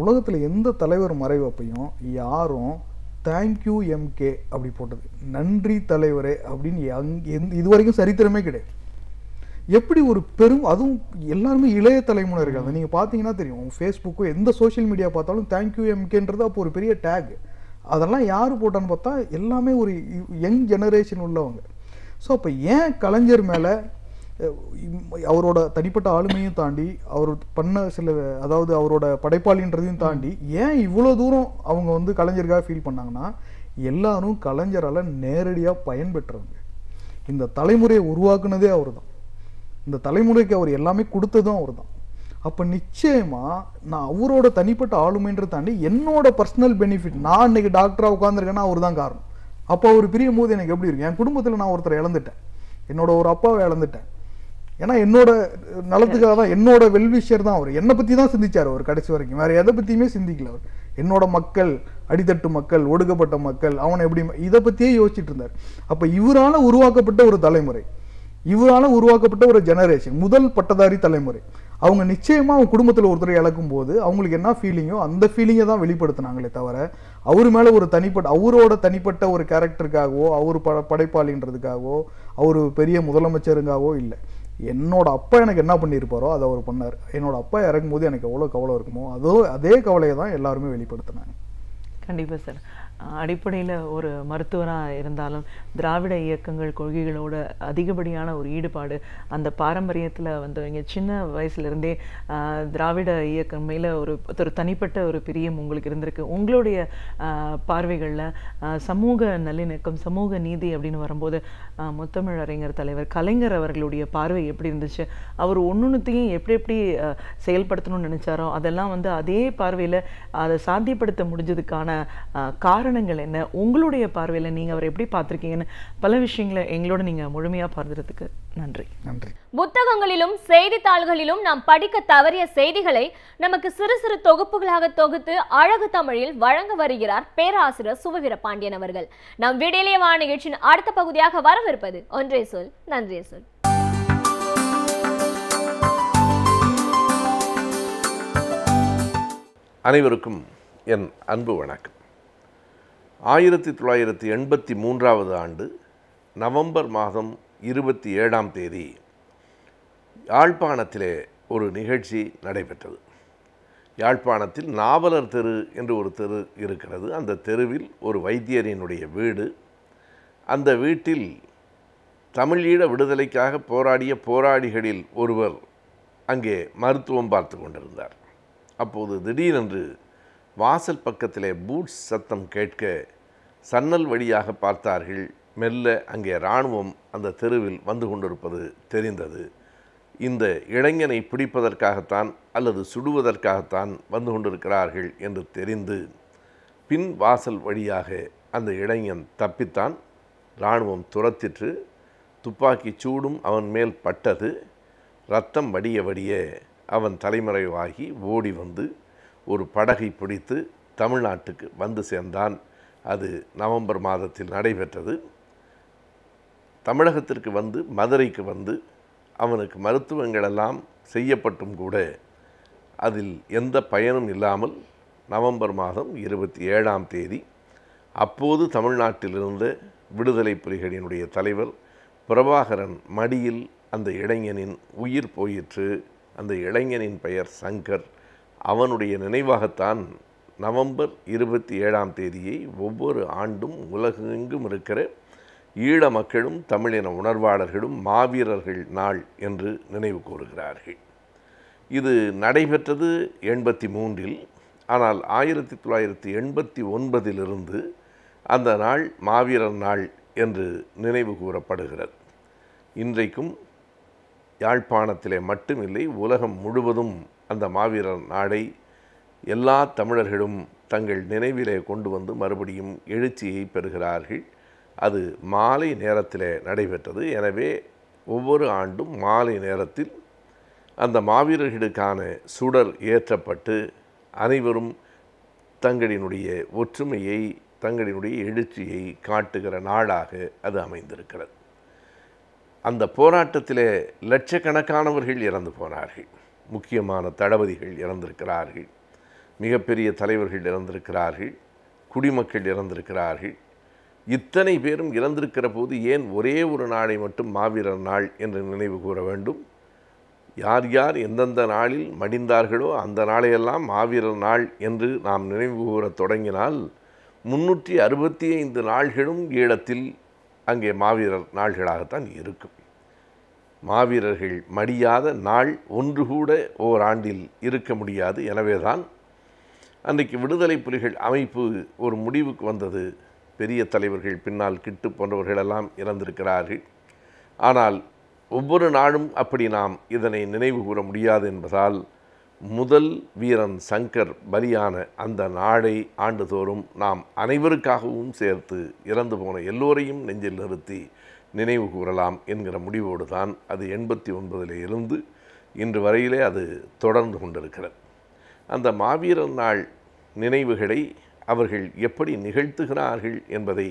உலகத்தில் எந்த தலைவர் மறைவப்பையும் யாரும் தேங்க்யூ எம்கே அப்படி போட்டது, நன்றி தலைவரே அப்படின்னு இது வரைக்கும் சரித்திரமே கிடையாது. எப்படி ஒரு அதுவும் எல்லாருமே இளைய தலைமுறை இருக்காங்க. நீங்கள் பார்த்தீங்கன்னா தெரியும், ஃபேஸ்புக்கோ எந்த சோஷியல் மீடியா பார்த்தாலும் தேங்க்யூ எம்கேன்றது அப்போ ஒரு பெரிய டேக். அதெல்லாம் யார் போட்டான்னு பார்த்தா எல்லாமே ஒரு யங் ஜெனரேஷன் உள்ளவங்க. ஸோ அப்போ ஏன் கலைஞர் மேலே அவரோட தனிப்பட்ட ஆளுமையும் தாண்டி அவர் பண்ண அதாவது அவரோட படைப்பாளின்றதையும் தாண்டி ஏன் இவ்வளோ தூரம் அவங்க வந்து கலைஞருக்காக ஃபீல் பண்ணாங்கன்னா, எல்லாரும் கலைஞரால் நேரடியாக பயன்பெற்றவங்க. இந்த தலைமுறையை உருவாக்குனதே அவர் தான். இந்த தலைமுறைக்கு அவர் எல்லாமே கொடுத்ததும் அவர் தான். அப்போ நிச்சயமாக நான் அவரோட தனிப்பட்ட ஆளுமைன்றதை தாண்டி என்னோட பர்சனல் பெனிஃபிட், நான் இன்னைக்கு டாக்டராக உட்காந்துருக்கேன்னா அவர் தான் காரணம். அப்போ அவர் பிரியும் போது எனக்கு எப்படி இருக்கு? என் குடும்பத்தில் நான் ஒருத்தரை இழந்துட்டேன், என்னோட ஒரு அப்பாவை இழந்துட்டேன். ஏன்னா என்னோட நலத்துக்காக தான், என்னோட வெல்விஷர் தான் அவர். என்னை பற்றி தான் சிந்திச்சார் அவர் கடைசி வரைக்கும், வேறு எதை பற்றியுமே சிந்திக்கல அவர். என்னோட மக்கள், அடித்தட்டு மக்கள், ஒடுக்கப்பட்ட மக்கள், அவனை எப்படி, இதை பற்றியே யோசிச்சுட்டு இருந்தார். அப்போ இவரால் உருவாக்கப்பட்ட ஒரு தலைமுறை, இவரால் உருவாக்கப்பட்ட ஒரு ஜெனரேஷன், முதல் பட்டதாரி தலைமுறை, அவங்க நிச்சயமாக அவங்க குடும்பத்தில் ஒருத்தரை இழக்கும் போது அவங்களுக்கு என்ன ஃபீலிங்கோ அந்த ஃபீலிங்கை தான் வெளிப்படுத்தினாங்களே தவிர அவர் மேலே ஒரு அவரோட தனிப்பட்ட ஒரு கேரக்டருக்காகவோ, அவர் படைப்பாளின்றதுக்காகவோ, அவர் பெரிய முதலமைச்சருங்காவோ இல்லை. என்னோட அப்பா எனக்கு என்ன பண்ணியிருப்பாரோ அதை அவர் பண்ணார். என்னோட அப்பா இறக்கும் போது எனக்கு எவ்வளோ கவலை இருக்குமோ அதே கவலையை தான் எல்லாருமே வெளிப்படுத்தினாங்க. கண்டிப்பாக சார். அடிப்படையில் ஒரு மருத்துவராக இருந்தாலும் திராவிட இயக்கங்கள் கொள்கைகளோட அதிகப்படியான ஒரு ஈடுபாடு, அந்த பாரம்பரியத்தில் வந்தவங்க, சின்ன வயசுலேருந்தே திராவிட இயக்கம் மேலே ஒரு தனிப்பட்ட ஒரு பிரியம் உங்களுக்கு இருந்திருக்கு. உங்களுடைய பார்வைகளில் சமூக நல்லிணக்கம், சமூக நீதி அப்படின்னு வரும்போது முத்தமிழறிஞர் தலைவர் கலைஞர் அவர்களுடைய பார்வை எப்படி இருந்துச்சு? அவர் ஒன்னொன்னுத்தையும் எப்படி செயல்படுத்தணும்னு நினைச்சாரோ அதெல்லாம் அதே பார்வையில் அதை சாத்தியப்படுத்த முடிஞ்சதுக்கான காரணங்கள் என்ன? உங்களுடைய பார்வையில் நீங்கள் அவர் எப்படி பார்த்துருக்கீங்கன்னு பல விஷயங்களை எங்களோட நீங்கள் முழுமையாக பார்த்துறதுக்கு நன்றி. நன்றி. புத்தகங்களிலும் செய்தித்தாள்களிலும் நாம் படிக்க தவறிய செய்திகளை நமக்கு சிறு சிறு தொகுப்புகளாக தொகுத்து அழகு தமிழில் வழங்க வருகிறார் பேராசிரியர் சுபவீர பாண்டியன் அவர்கள். நம் விடியலே வா நிகழ்ச்சியின் அடுத்த பகுதியாக வரவிருப்பது ஒன்றே சொல் நன்றே சொல். அனைவருக்கும் என் அன்பு வணக்கம். 1983 ஆண்டு நவம்பர் மாதம் 27ஆம் தேதி யாழ்ப்பாணத்திலே ஒரு நிகழ்ச்சி நடைபெற்றது. யாழ்ப்பாணத்தில் நாவலர் தெரு என்று ஒரு தெரு இருக்கிறது. அந்த தெருவில் ஒரு வைத்தியரினுடைய வீடு. அந்த வீட்டில் தமிழீழ விடுதலைக்காக போராடிய போராளிகளில் ஒருவர் அங்கே மருத்துவம் பார்த்து கொண்டிருந்தார். அப்போது திடீரென்று வாசல் பக்கத்திலே பூட்ஸ் சத்தம் கேட்க சன்னல் வழியாக பார்த்தார்கள். மெல்ல அங்கே இராணுவம் அந்த தெருவில் வந்து கொண்டிருப்பது தெரிந்தது. இந்த இளைஞனை பிடிப்பதற்காகத்தான் அல்லது சுடுவதற்காகத்தான் வந்து கொண்டிருக்கிறார்கள் என்று தெரிந்து பின் வாசல் வழியாக அந்த இளைஞன் தப்பித்தான். இராணுவம் துரத்திற்று. துப்பாக்கி சூடும் அவன் மேல் பட்டது. இரத்தம் வடிய வடிய அவன் தலைமறைவாகி ஓடி வந்து ஒரு படகை பிடித்து தமிழ்நாட்டுக்கு வந்து சேர்ந்தான். அது நவம்பர் மாதத்தில் நடைபெற்றது. தமிழகத்திற்கு வந்து மதுரைக்கு வந்து அவனுக்கு மருத்துவங்களெல்லாம் செய்யப்பட்டும் கூட அதில் எந்த பயனும் இல்லாமல் நவம்பர் மாதம் 27ஆம் தேதி அப்போது தமிழ்நாட்டில் இருந்த விடுதலை புலிகளினுடைய தலைவர் பிரபாகரன் மடியில் அந்த இளைஞனின் உயிர் போயிற்று. அந்த இளைஞனின் பெயர் சங்கர். அவனுடைய நினைவாகத்தான் நவம்பர் 27ஆம் தேதியை ஒவ்வொரு ஆண்டும் உலகெங்கும் இருக்கிற ஈழ மக்களும் தமிழின உணர்வாளர்களும் மாவீரர்கள் நாள் என்று நினைவு கூறுகிறார்கள். இது நடைபெற்றது 83இல். ஆனால் 1989 அந்த நாள் மாவீரர் நாள் என்று நினைவு கூறப்படுகிறது. இன்றைக்கும் யாழ்ப்பாணத்திலே மட்டுமில்லை, உலகம் முழுவதும் அந்த மாவீரர் நாளை எல்லா தமிழர்களும் தங்கள் நினைவிலே கொண்டு வந்து மறுபடியும் எழுச்சியை பெறுகிறார்கள். அது மாலை நேரத்திலே நடைபெற்றது. எனவே ஒவ்வொரு ஆண்டும் மாலை நேரத்தில் அந்த மாவீரர்களுக்கான சுடர் ஏற்றப்பட்டு அனைவரும் தங்களினுடைய ஒற்றுமையை தங்களினுடைய எழுச்சியை காட்டுகிற நாளாக அது அமைந்திருக்கிறது. அந்த போராட்டத்திலே லட்சக்கணக்கானவர்கள் இறந்து போனார்கள். முக்கியமான தளபதிகள் இறந்திருக்கிறார்கள், மிகப்பெரிய தலைவர்கள் இறந்திருக்கிறார்கள், குடிமக்கள் இறந்திருக்கிறார்கள். இத்தனை பேரும் இறந்திருக்கிற போது ஏன் ஒரே ஒரு நாளை மட்டும் மாவீரர் நாள் என்று நினைவு கூற வேண்டும்? யார் யார் எந்தெந்த நாளில் மடிந்தார்களோ அந்த நாளையெல்லாம் மாவீரர் நாள் என்று நாம் நினைவு கூற தொடங்கினால் 365 நாள்களும் ஈழத்தில் அங்கே மாவீரர் நாள்களாகத்தான் இருக்கும். மாவீரர்கள் மடியாத நாள் ஒன்று கூட ஓராண்டில் இருக்க முடியாது. எனவேதான் அன்றைக்கு விடுதலை புலிகள் அமைப்பு ஒரு முடிவுக்கு வந்தது. பெரிய தலைவர்கள் பின்னால் கிட்டு போன்றவர்களெல்லாம் இறந்திருக்கிறார்கள். ஆனால் ஒவ்வொரு நாளும் அப்படி நாம் இதனை நினைவு கூற முடியாது என்பதால் முதல் வீரன் சங்கர் பலியான அந்த நாளை ஆண்டுதோறும் நாம் அனைவருக்காகவும் சேர்த்து இறந்து போன எல்லோரையும் நெஞ்சில் நிறுத்தி நினைவு கூறலாம் என்கிற முடிவோடு தான் அது 89 இருந்து இன்று வரையிலே அது தொடர்ந்து கொண்டிருக்கிறது. அந்த மாவீரர் நாள் நினைவுகளை அவர்கள் எப்படி நிகழ்த்துகிறார்கள் என்பதை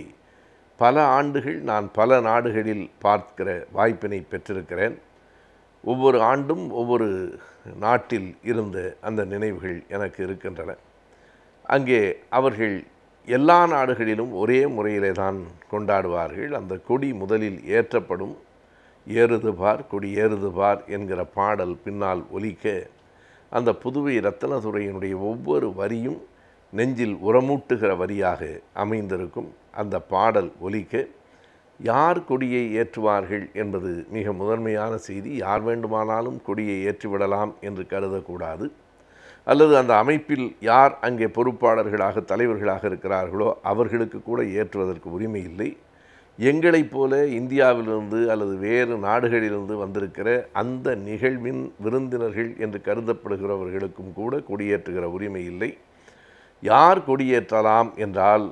பல ஆண்டுகள் நான் பல நாடுகளில் பார்க்கிற வாய்ப்பினை பெற்றிருக்கிறேன். ஒவ்வொரு ஆண்டும் ஒவ்வொரு நாட்டில் இருந்த அந்த நினைவுகள் எனக்கு இருக்கின்றன. அங்கே அவர்கள் எல்லா நாடுகளிலும் ஒரே முறையிலே தான் கொண்டாடுவார்கள். அந்த கொடி முதலில் ஏற்றப்படும். ஏறுது பார் கொடி ஏறுது பார் என்கிற பாடல் பின்னால் ஒலிக்க அந்த புதுவை ரத்தனதுரையினுடைய ஒவ்வொரு வரியும் நெஞ்சில் உரமூட்டுகிற வரியாக அமைந்திருக்கும். அந்த பாடல் ஒலிக்க யார் கொடியை ஏற்றுவார்கள் என்பது மிக முதன்மையான செய்தி. யார் வேண்டுமானாலும் கொடியை ஏற்றிவிடலாம் என்று கருதக்கூடாது. அல்லது அந்த அமைப்பில் யார் அங்கே பொறுப்பாளர்களாக தலைவர்களாக இருக்கிறார்களோ அவர்களுக்கு கூட ஏற்றுவதற்கு உரிமை இல்லை. எங்களைப் போல இந்தியாவிலிருந்து அல்லது வேறு நாடுகளிலிருந்து வந்திருக்கிற அந்த நிகழ்வின் விருந்தினர்கள் என்று கருதப்படுகிறவர்களுக்கும் கூட கொடியேற்றுகிற உரிமை இல்லை. யார் கொடியேற்றலாம் என்றால்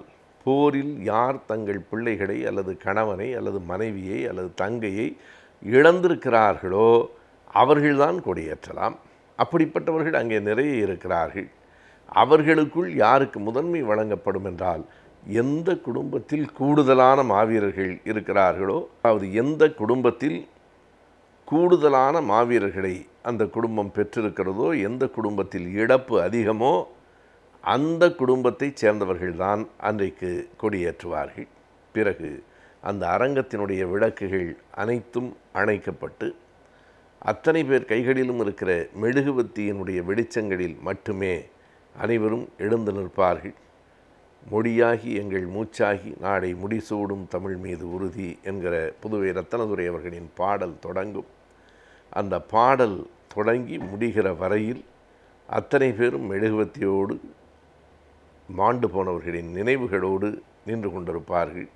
போரில் யார் தங்கள் பிள்ளைகளை அல்லது கணவனை அல்லது மனைவியை அல்லது தங்கையை இழந்திருக்கிறார்களோ அவர்கள்தான் கொடியேற்றலாம். அப்படிப்பட்டவர்கள் அங்கே நிறைய இருக்கிறார்கள். அவர்களுக்குள் யாருக்கு முதன்மை வழங்கப்படும் என்றால் எந்த குடும்பத்தில் கூடுதலான மாவீரர்கள் இருக்கிறார்களோ, அதாவது எந்த குடும்பத்தில் கூடுதலான மாவீரர்களை அந்த குடும்பம் பெற்றிருக்கிறதோ, எந்த குடும்பத்தில் இழப்பு அதிகமோ அந்த குடும்பத்தைச் சேர்ந்தவர்கள்தான் அன்றைக்கு கொடியேற்றுவார்கள். பிறகு அந்த அரங்கத்தினுடைய விளக்குகள் அனைத்தும் அணைக்கப்பட்டு அத்தனை பேர் கைகளிலும் இருக்கிற மெழுகுவத்தியினுடைய வெளிச்சங்களில் மட்டுமே அனைவரும் எழுந்து நிற்பார்கள். மொழியாகி எங்கள் மூச்சாகி நாடை முடிசூடும் தமிழ் மீது உறுதி என்கிற புதுவை ரத்தனதுரை அவர்களின் பாடல் தொடங்கும். அந்த பாடல் தொடங்கி முடிகிற வரையில் அத்தனை பேரும் மெழுகுவத்தியோடு மாண்டு போனவர்களின் நினைவுகளோடு நின்று கொண்டிருப்பார்கள்.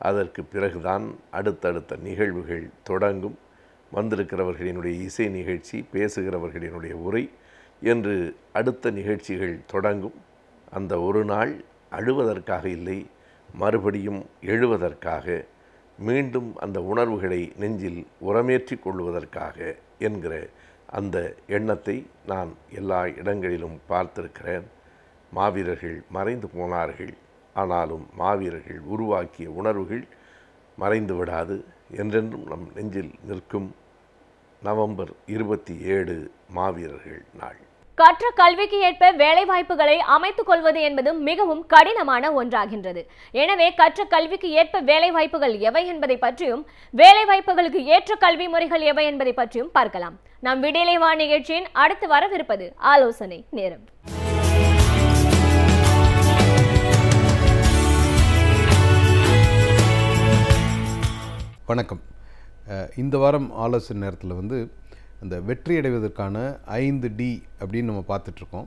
அதற்கு பிறகுதான் அடுத்தடுத்த நிகழ்வுகள் தொடங்கும். வந்திருக்கிறவர்களினுடைய இசை நிகழ்ச்சி, பேசுகிறவர்களினுடைய உரை என்று அடுத்த நிகழ்ச்சிகள் தொடங்கும். அந்த ஒரு நாள் அழுவதற்காக இல்லை, மறுபடியும் எழுவதற்காக, மீண்டும் அந்த உணர்வுகளை நெஞ்சில் உரமேற்றி கொள்வதற்காக என்கிற அந்த எண்ணத்தை நான் எல்லா இடங்களிலும் பார்த்திருக்கிறேன். மாவீரர்கள் மறைந்து போனார்கள், ஆனாலும் மாவீரர்கள் உருவாக்கிய உணர்வுகள் மறைந்து விடாது, என்றென்றும் நம் நெஞ்சில் நிற்கும். நவம்பர் 27 மாவீரர்கள் நாள். கற்ற கல்விக்கு ஏற்ப வேலைவாய்ப்புகளை அமைத்துக் கொள்வது என்பது மிகவும் கடினமான ஒன்றாகின்றது. எனவே கற்ற கல்விக்கு ஏற்ப வேலைவாய்ப்புகள் எவை என்பதை பற்றியும் வேலைவாய்ப்புகளுக்கு ஏற்ற கல்வி முறைகள் எவை என்பதை பற்றியும் பார்க்கலாம். நாம் விடியலை வா நிகழ்ச்சியின் அடுத்து வரவிருப்பது ஆலோசனை நேரம். வணக்கம். இந்த வாரம் ஆலோசனை நேரத்தில் வந்து அந்த வெற்றி அடைவதற்கான 5D அப்படின்னு நம்ம பார்த்துட்ருக்கோம்.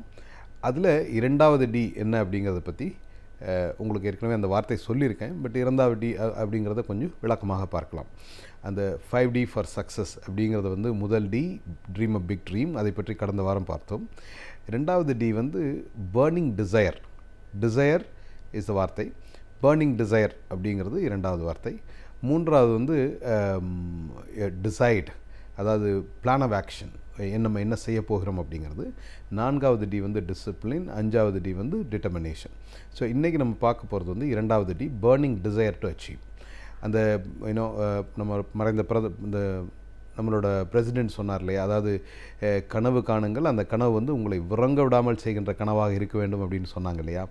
அதில் 2வது D என்ன அப்படிங்கிறத பற்றி உங்களுக்கு ஏற்கனவே அந்த வார்த்தை சொல்லியிருக்கேன். பட் 2வது D அப்படிங்கிறத கொஞ்சம் விளக்கமாக பார்க்கலாம். அந்த 5D ஃபார் சக்ஸஸ் அப்படிங்கிறத வந்து முதல் D dream a big dream, அதை பற்றி கடந்த வாரம் பார்த்தோம். 2வது D வந்து burning desire. Desire is the வார்த்தை, பர்னிங் டிசையர் அப்படிங்கிறது 2வது வார்த்தை. 3வது வந்து டிசைட், அதாவது பிளான் ஆஃப் ஆக்ஷன், நம்ம என்ன செய்ய போகிறோம் அப்படிங்கிறது. 4வது D வந்து டிசிப்ளின், 5வது D வந்து டிட்டர்மினேஷன். ஸோ இன்றைக்கி நம்ம பார்க்க போகிறது வந்து 2வது D, burning desire to achieve. அந்த நம்ம மறைந்த இந்த நம்மளோட பிரசிடென்ட் சொன்னார் இல்லையா, அதாவது கனவு காணுங்கள், அந்த கனவு வந்து உங்களை உறங்க விடாமல் செய்கின்ற கனவாக இருக்க வேண்டும் அப்படின்னு சொன்னாங்க இல்லையா.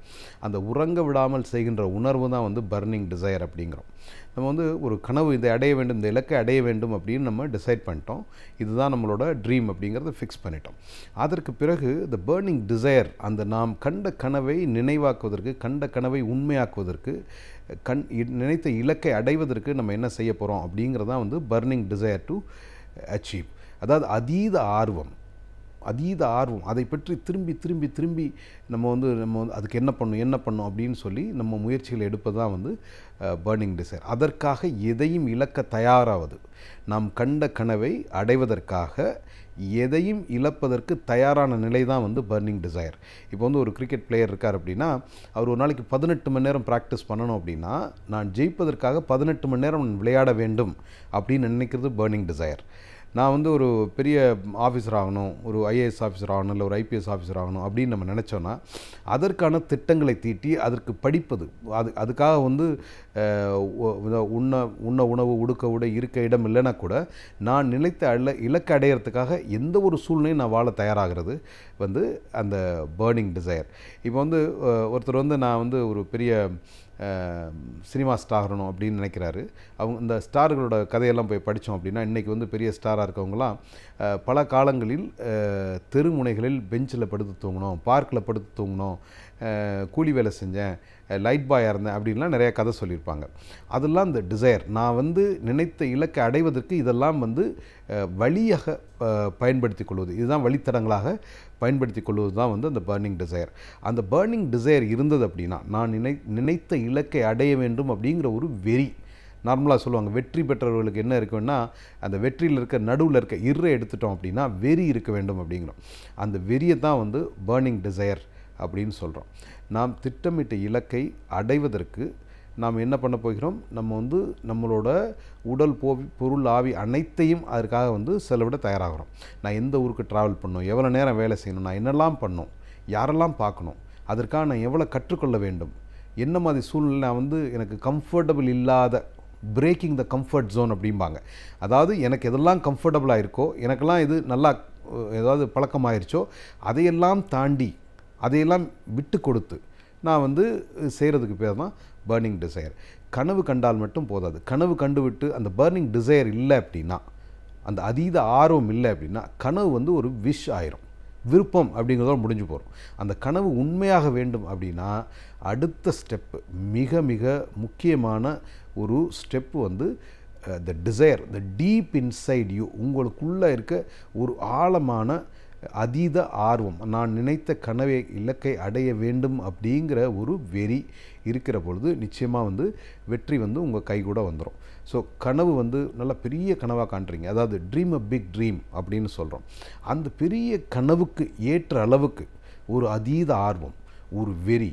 அந்த உறங்க விடாமல் செய்கின்ற உணர்வு தான் வந்து பர்னிங் டிசையர் அப்படிங்கிறோம். நம்ம வந்து ஒரு கனவு இதை அடைய வேண்டும், இந்த இலக்கை அடைய வேண்டும் அப்படின்னு நம்ம டிசைட் பண்ணிட்டோம். இதுதான் நம்மளோட ட்ரீம் அப்படிங்கிறத ஃபிக்ஸ் பண்ணிட்டோம். அதற்கு பிறகு இந்த பர்னிங் டிசையர், அந்த நாம் கண்ட கனவை நினைவாக்குவதற்கு, கண்ட கனவை உண்மையாக்குவதற்கு, நினைத்த இலக்கை அடைவதற்கு நம்ம என்ன செய்ய போகிறோம் அப்படிங்கிறதான் வந்து பர்னிங் டிசையர் டு அச்சீவ். அதாவது அதீத ஆர்வம், அதை பற்றி திரும்பி திரும்பி திரும்பி நம்ம வந்து அதுக்கு என்ன பண்ணும் அப்படின்னு சொல்லி நம்ம முயற்சிகள் எடுப்பது தான் வந்து பர்னிங் டிசைர். அதற்காக எதையும் இழக்க தயாராவது, நாம் கண்ட கனவை அடைவதற்காக எதையும் இழப்பதற்கு தயாரான நிலை தான் வந்து பர்னிங் டிசைர். இப்போ வந்து ஒரு கிரிக்கெட் பிளேயர் இருக்கார் அப்படின்னா, அவர் ஒரு நாளைக்கு 18 மணி நேரம் ப்ராக்டிஸ் பண்ணணும் அப்படின்னா, நான் ஜெயிப்பதற்காக 18 மணி நேரம் விளையாட வேண்டும் அப்படின்னு நினைக்கிறது பர்னிங் டிசைர். நான் வந்து ஒரு பெரிய ஆஃபீஸர் ஆகணும், ஒரு ஐஏஎஸ் ஆஃபீஸர் ஆகணும், இல்லை ஒரு ஐபிஎஸ் ஆஃபீஸர் ஆகணும் அப்படின்னு நம்ம நினச்சோன்னா அதற்கான திட்டங்களை தீட்டி அதற்கு படிப்பது, அதுக்காக வந்து உண்ண உணவு, உடுக்க உடை, இருக்க இடம் இல்லைன்னா கூட நான் நினைத்த இலக்கை அடையிறதுக்காக எந்த ஒரு சூழ்நிலையும் நான் வாழ தயாராகிறது வந்து அந்த பர்னிங் டிசைர். இப்போ வந்து ஒருத்தர் வந்து நான் வந்து ஒரு பெரிய சினிமா ஸ்டார் ஆகணும் அப்படின்னு நினைக்கிறாரு. அவங்க இந்த ஸ்டார்களோட கதையெல்லாம் போய் படித்தோம் அப்படின்னா, இன்றைக்கி வந்து பெரிய ஸ்டாராக இருக்கவங்களாம் பல காலங்களில் தெருமுனைகளில் பெஞ்சில் படுத்து தூங்கணும், பார்க்கில் படுத்து தூங்கணும், கூலி வேலை செஞ்சேன், லைட் பாயாக இருந்தேன் அப்படின்லாம் நிறையா கதை சொல்லியிருப்பாங்க. அதெல்லாம் இந்த டிசைர், நான் வந்து நினைத்த இலக்கை அடைவதற்கு இதெல்லாம் வந்து வழியாக பயன்படுத்தி கொள்வது, இதுதான் வழித்தடங்களாக பயன்படுத்தி கொள்வது தான் வந்து அந்த பர்னிங் டிசைர். அந்த பர்னிங் டிசைர் இருந்தது அப்படின்னா, நான் நினைத்த இலக்கை அடைய வேண்டும் அப்படிங்கிற ஒரு வெறி. நார்மலாக சொல்லுவாங்க, வெற்றி பெற்றவர்களுக்கு என்ன இருக்குன்னா, அந்த வெற்றியில் இருக்க நடுவில் இருக்க இறை எடுத்துட்டோம் அப்படின்னா வெறி இருக்க வேண்டும் அப்படிங்கிறோம். அந்த வெறியை தான் வந்து பர்னிங் டிசைர் அப்படின்னு சொல்கிறோம். நாம் திட்டமிட்ட இலக்கை அடைவதற்கு நாம் என்ன பண்ண போகிறோம், நம்ம வந்து நம்மளோட உடல், பொருள், ஆவி அனைத்தையும் அதற்காக வந்து செலவிட தயாராகிறோம். நான் எந்த ஊருக்கு ட்ராவல் பண்ணணும், எவ்வளோ நேரம் வேலை செய்யணும், நான் என்னெல்லாம் பண்ணணும், யாரெல்லாம் பார்க்கணும், அதற்காக நான் எவ்வளோ கற்றுக்கொள்ள வேண்டும், என்ன மாதிரி சூழ்நிலை நான் வந்து எனக்கு கம்ஃபர்டபுள் இல்லாத, பிரேக்கிங் த கம்ஃபர்ட் ஜோன் அப்படிம்பாங்க. அதாவது எனக்கு எதெல்லாம் கம்ஃபர்டபுளாக இருக்கோ, எனக்கெல்லாம் இது நல்லா ஏதாவது பழக்கமாயிருச்சோ அதையெல்லாம் தாண்டி, அதையெல்லாம் விட்டு கொடுத்து நான் வந்து செய்கிறதுக்கு பேர் தான் பர்னிங் டிசைர். கனவு கண்டால் மட்டும் போதாது. கனவு கண்டுவிட்டு அந்த பர்னிங் டிசையர் இல்லை அப்படின்னா, அந்த அதீத ஆர்வம் இல்லை அப்படின்னா, கனவு வந்து ஒரு விஷ் ஆயிரும், விருப்பம் அப்படிங்கிறதோட முடிஞ்சு போகிறோம். அந்த கனவு உண்மையாக வேண்டும் அப்படின்னா அடுத்த ஸ்டெப்பு, மிக மிக முக்கியமான ஒரு ஸ்டெப்பு வந்து the desire, the deep inside you, உங்களுக்குள்ளே இருக்க ஒரு ஆழமான அதீத ஆர்வம், நான் நினைத்த கனவை இலக்கை அடைய வேண்டும் அப்படிங்கிற ஒரு வெறி இருக்கிற பொழுது நிச்சயமாக வந்து வெற்றி வந்து உங்கள் கை கூட வந்துடும். ஸோ கனவு வந்து நல்ல பெரிய கனவாக காண்றீங்க, அதாவது ட்ரீம் அ பிக் ட்ரீம் அப்படின்னு சொல்கிறோம். அந்த பெரிய கனவுக்கு ஏற்ற அளவுக்கு ஒரு அதீத ஆர்வம், ஒரு வெறி,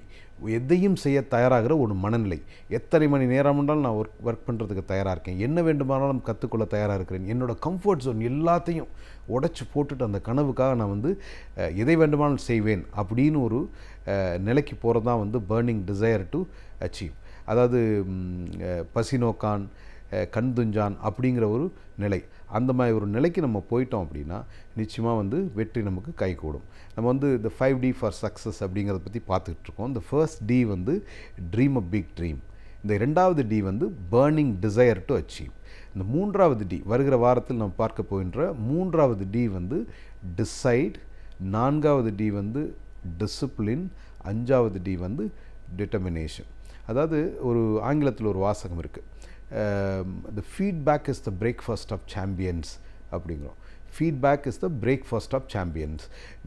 எதையும் செய்ய தயாராகிற ஒரு மனநிலை. எத்தனை மணி நேரம் என்றாலும் நான் ஒர்க் பண்ணுறதுக்கு தயாராக இருக்கேன், என்ன வேண்டுமானாலும் கற்றுக்கொள்ள தயாராக இருக்கிறேன், என்னோடய கம்ஃபர்ட் ஜோன் எல்லாத்தையும் உடைச்சி போட்டுட்டு அந்த கனவுக்காக நான் வந்து எதை வேண்டுமானாலும் செய்வேன் அப்படின்னு ஒரு நிலைக்கு போகிறது தான் வந்து பர்னிங் டிசையர் டு அச்சீவ். அதாவது பசினோக்கான் கண் துஞ்சான் அப்படிங்கிற ஒரு நிலை. அந்த மாதிரி ஒரு நிலைக்கு நம்ம போயிட்டோம் அப்படின்னா நிச்சயமாக வந்து வெற்றி நமக்கு கைகூடும். நம்ம வந்து இந்த 5D ஃபார் சக்ஸஸ் அப்படிங்கிறத பற்றி பார்த்துக்கிட்டு இருக்கோம். இந்த ஃபர்ஸ்ட் டி வந்து ட்ரீம் அ பிக் ட்ரீம், இந்த ரெண்டாவது டி வந்து பர்னிங் டிசையர் டு அச்சீவ். இந்த மூன்றாவது டி வருகிற வாரத்தில் நம்ம பார்க்க போகின்ற மூன்றாவது டி வந்து டிசைட், நான்காவது டி வந்து டிசிப்ளின், அஞ்சாவது டி வந்து டிட்டர்மினேஷன். அதாவது ஒரு ஆங்கிலத்தில் ஒரு வாசகம் இருக்குது, the feedback is the breakfast of champions அப்படிங்கிறோம். Feedback is the breakfast of champions.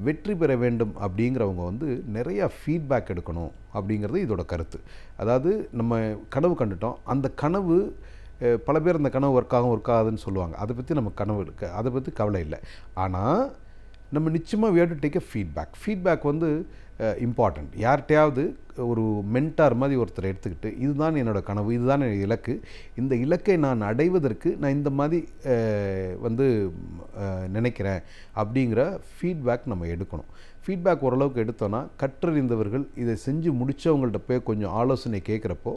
வெற்றி பெற வேண்டும் அப்படிங்கிறவங்க வந்து நிறையா ஃபீட்பேக் எடுக்கணும் அப்படிங்கிறது இதோட கருத்து. அதாவது நம்ம கனவு கண்டுட்டோம், அந்த கனவு பல பேர் அந்த கனவு ஒர்க் ஆகுதுன்னு சொல்லுவாங்க, அதை பற்றி நம்ம கனவு இருக்குது, அதை பற்றி கவலை இல்லை. ஆனால் நம்ம நிச்சயமாக we have to take a feedback. Feedback வந்து இம்பார்ட்டண்ட். யார்கிட்டையாவது ஒரு மென்டார் மாதிரி ஒருத்தர் எடுத்துக்கிட்டு இதுதான் என்னோடய கனவு, இதுதான் என்னோடய இலக்கு, இந்த இலக்கை நான் அடைவதற்கு நான் இந்த மாதிரி வந்து நினைக்கிறேன் அப்படிங்கிற ஃபீட்பேக் நம்ம எடுக்கணும். ஃபீட்பேக் ஓரளவுக்கு எடுத்தோன்னா கற்றறிந்தவர்கள் இதை செஞ்சு முடித்தவங்கள்ட்ட போய் கொஞ்சம் ஆலோசனை கேட்குறப்போ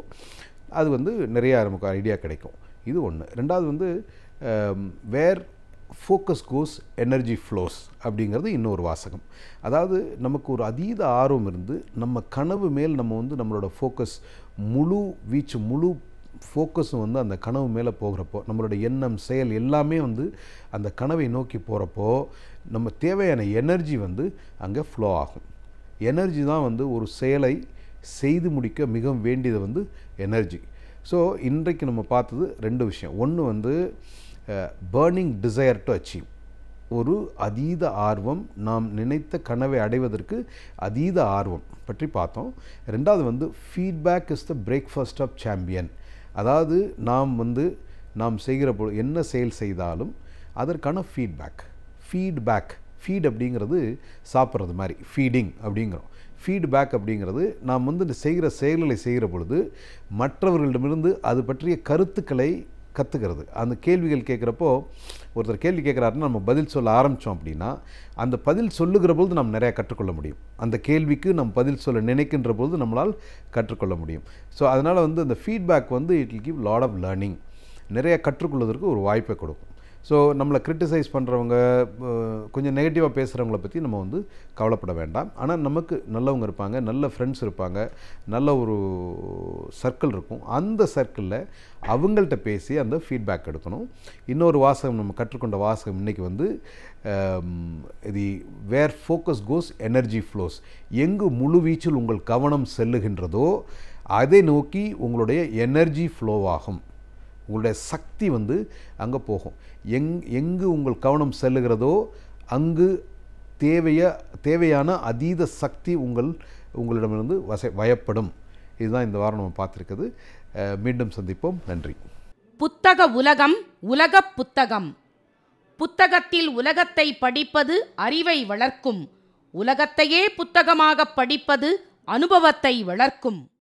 அது வந்து நிறையா நமக்கு ஐடியா கிடைக்கும். இது ஒன்று. ரெண்டாவது வந்து வேர் ஃபோக்கஸ் கோஸ் எனர்ஜி ஃப்ளோஸ் அப்படிங்கிறது இன்னொரு வாசகம். அதாவது நமக்கு ஒரு அதீத ஆர்வம் இருந்து நம்ம கனவு மேல் நம்ம வந்து நம்மளோட ஃபோக்கஸ் முழு வீச்சு, முழு ஃபோக்கஸும் வந்து அந்த கனவு மேலே போகிறப்போ, நம்மளோட எண்ணம் செயல் எல்லாமே வந்து அந்த கனவை நோக்கி போகிறப்போ நம்ம தேவையான எனர்ஜி வந்து அங்கே ஃப்ளோ ஆகும். எனர்ஜி தான் வந்து ஒரு செயலை செய்து முடிக்க மிக வேண்டியது வந்து எனர்ஜி. ஸோ இன்றைக்கு நம்ம பார்த்தது ரெண்டு விஷயம். ஒன்று வந்து பர்னிங் டிசையர் டு அச்சீவ், ஒரு அதீத ஆர்வம், நாம் நினைத்த கனவை அடைவதற்கு அதீத ஆர்வம் பற்றி பார்த்தோம். ரெண்டாவது வந்து feedback is the breakfast of champion. அதாவது நாம் செய்கிற பொழுது என்ன செயல் செய்தாலும் அதற்கான ஃபீட்பேக் ஃபீட் அப்படிங்கிறது சாப்பிட்றது மாதிரி, ஃபீடிங் அப்படிங்கிறோம். ஃபீட்பேக் அப்படிங்கிறது நாம் வந்து செய்கிற செயல்களை செய்கிற பொழுது மற்றவர்களிடமிருந்து அது பற்றிய கருத்துக்களை கற்றுக்கிறது. அந்த கேள்விகள் கேட்குறப்போ ஒருத்தர் கேள்வி கேட்குறாருன்னா நம்ம பதில் சொல்ல ஆரம்பித்தோம் அப்படின்னா அந்த பதில் சொல்லுகிற பொழுது நாம் நிறையா கற்றுக்கொள்ள முடியும். அந்த கேள்விக்கு நம்ம பதில் சொல்ல நினைக்கின்ற பொழுது நம்மளால் கற்றுக்கொள்ள முடியும். ஸோ அதனால் வந்து அந்த ஃபீட்பேக் வந்து it will give lot of learning, நிறைய கற்றுக்கொள்வதற்கு ஒரு வாய்ப்பை கொடுக்கும். ஸோ நம்மளை கிரிட்டிசைஸ் பண்ணுறவங்க, கொஞ்சம் நெகட்டிவாக பேசுகிறவங்கள பற்றி நம்ம வந்து கவலைப்பட வேண்டாம். ஆனால் நமக்கு நல்லவங்க இருப்பாங்க, நல்ல ஃப்ரெண்ட்ஸ் இருப்பாங்க, நல்ல ஒரு சர்க்கிள் இருக்கும். அந்த சர்க்கிளில் அவங்கள்ட்ட பேசி அந்த ஃபீட்பேக் எடுக்கணும். இன்னொரு வாசகம் நம்ம கற்றுக்கொண்ட வாசகம் இன்றைக்கி வந்து இது வேர் ஃபோக்கஸ் கோஸ் எனர்ஜி ஃப்ளோஸ். எங்கு முழுவீச்சில் உங்கள் கவனம் செல்லுகின்றதோ அதை நோக்கி உங்களுடைய எனர்ஜி ஃப்ளோவாகும், உங்களுடைய சக்தி வந்து அங்கே போகும். எங்கு உங்கள் கவனம் செல்லுகிறதோ அங்கு தேவையான அதீத சக்தி உங்களிடமிருந்து வயப்படும். இதுதான் இந்த வாரம் நம்ம பார்த்துருக்குது. மீண்டும் சந்திப்போம். நன்றி. புத்தக உலகம் உலகப் புத்தகம். புத்தகத்தில் உலகத்தை படிப்பது அறிவை வளர்க்கும், உலகத்தையே புத்தகமாக படிப்பது அனுபவத்தை வளர்க்கும்.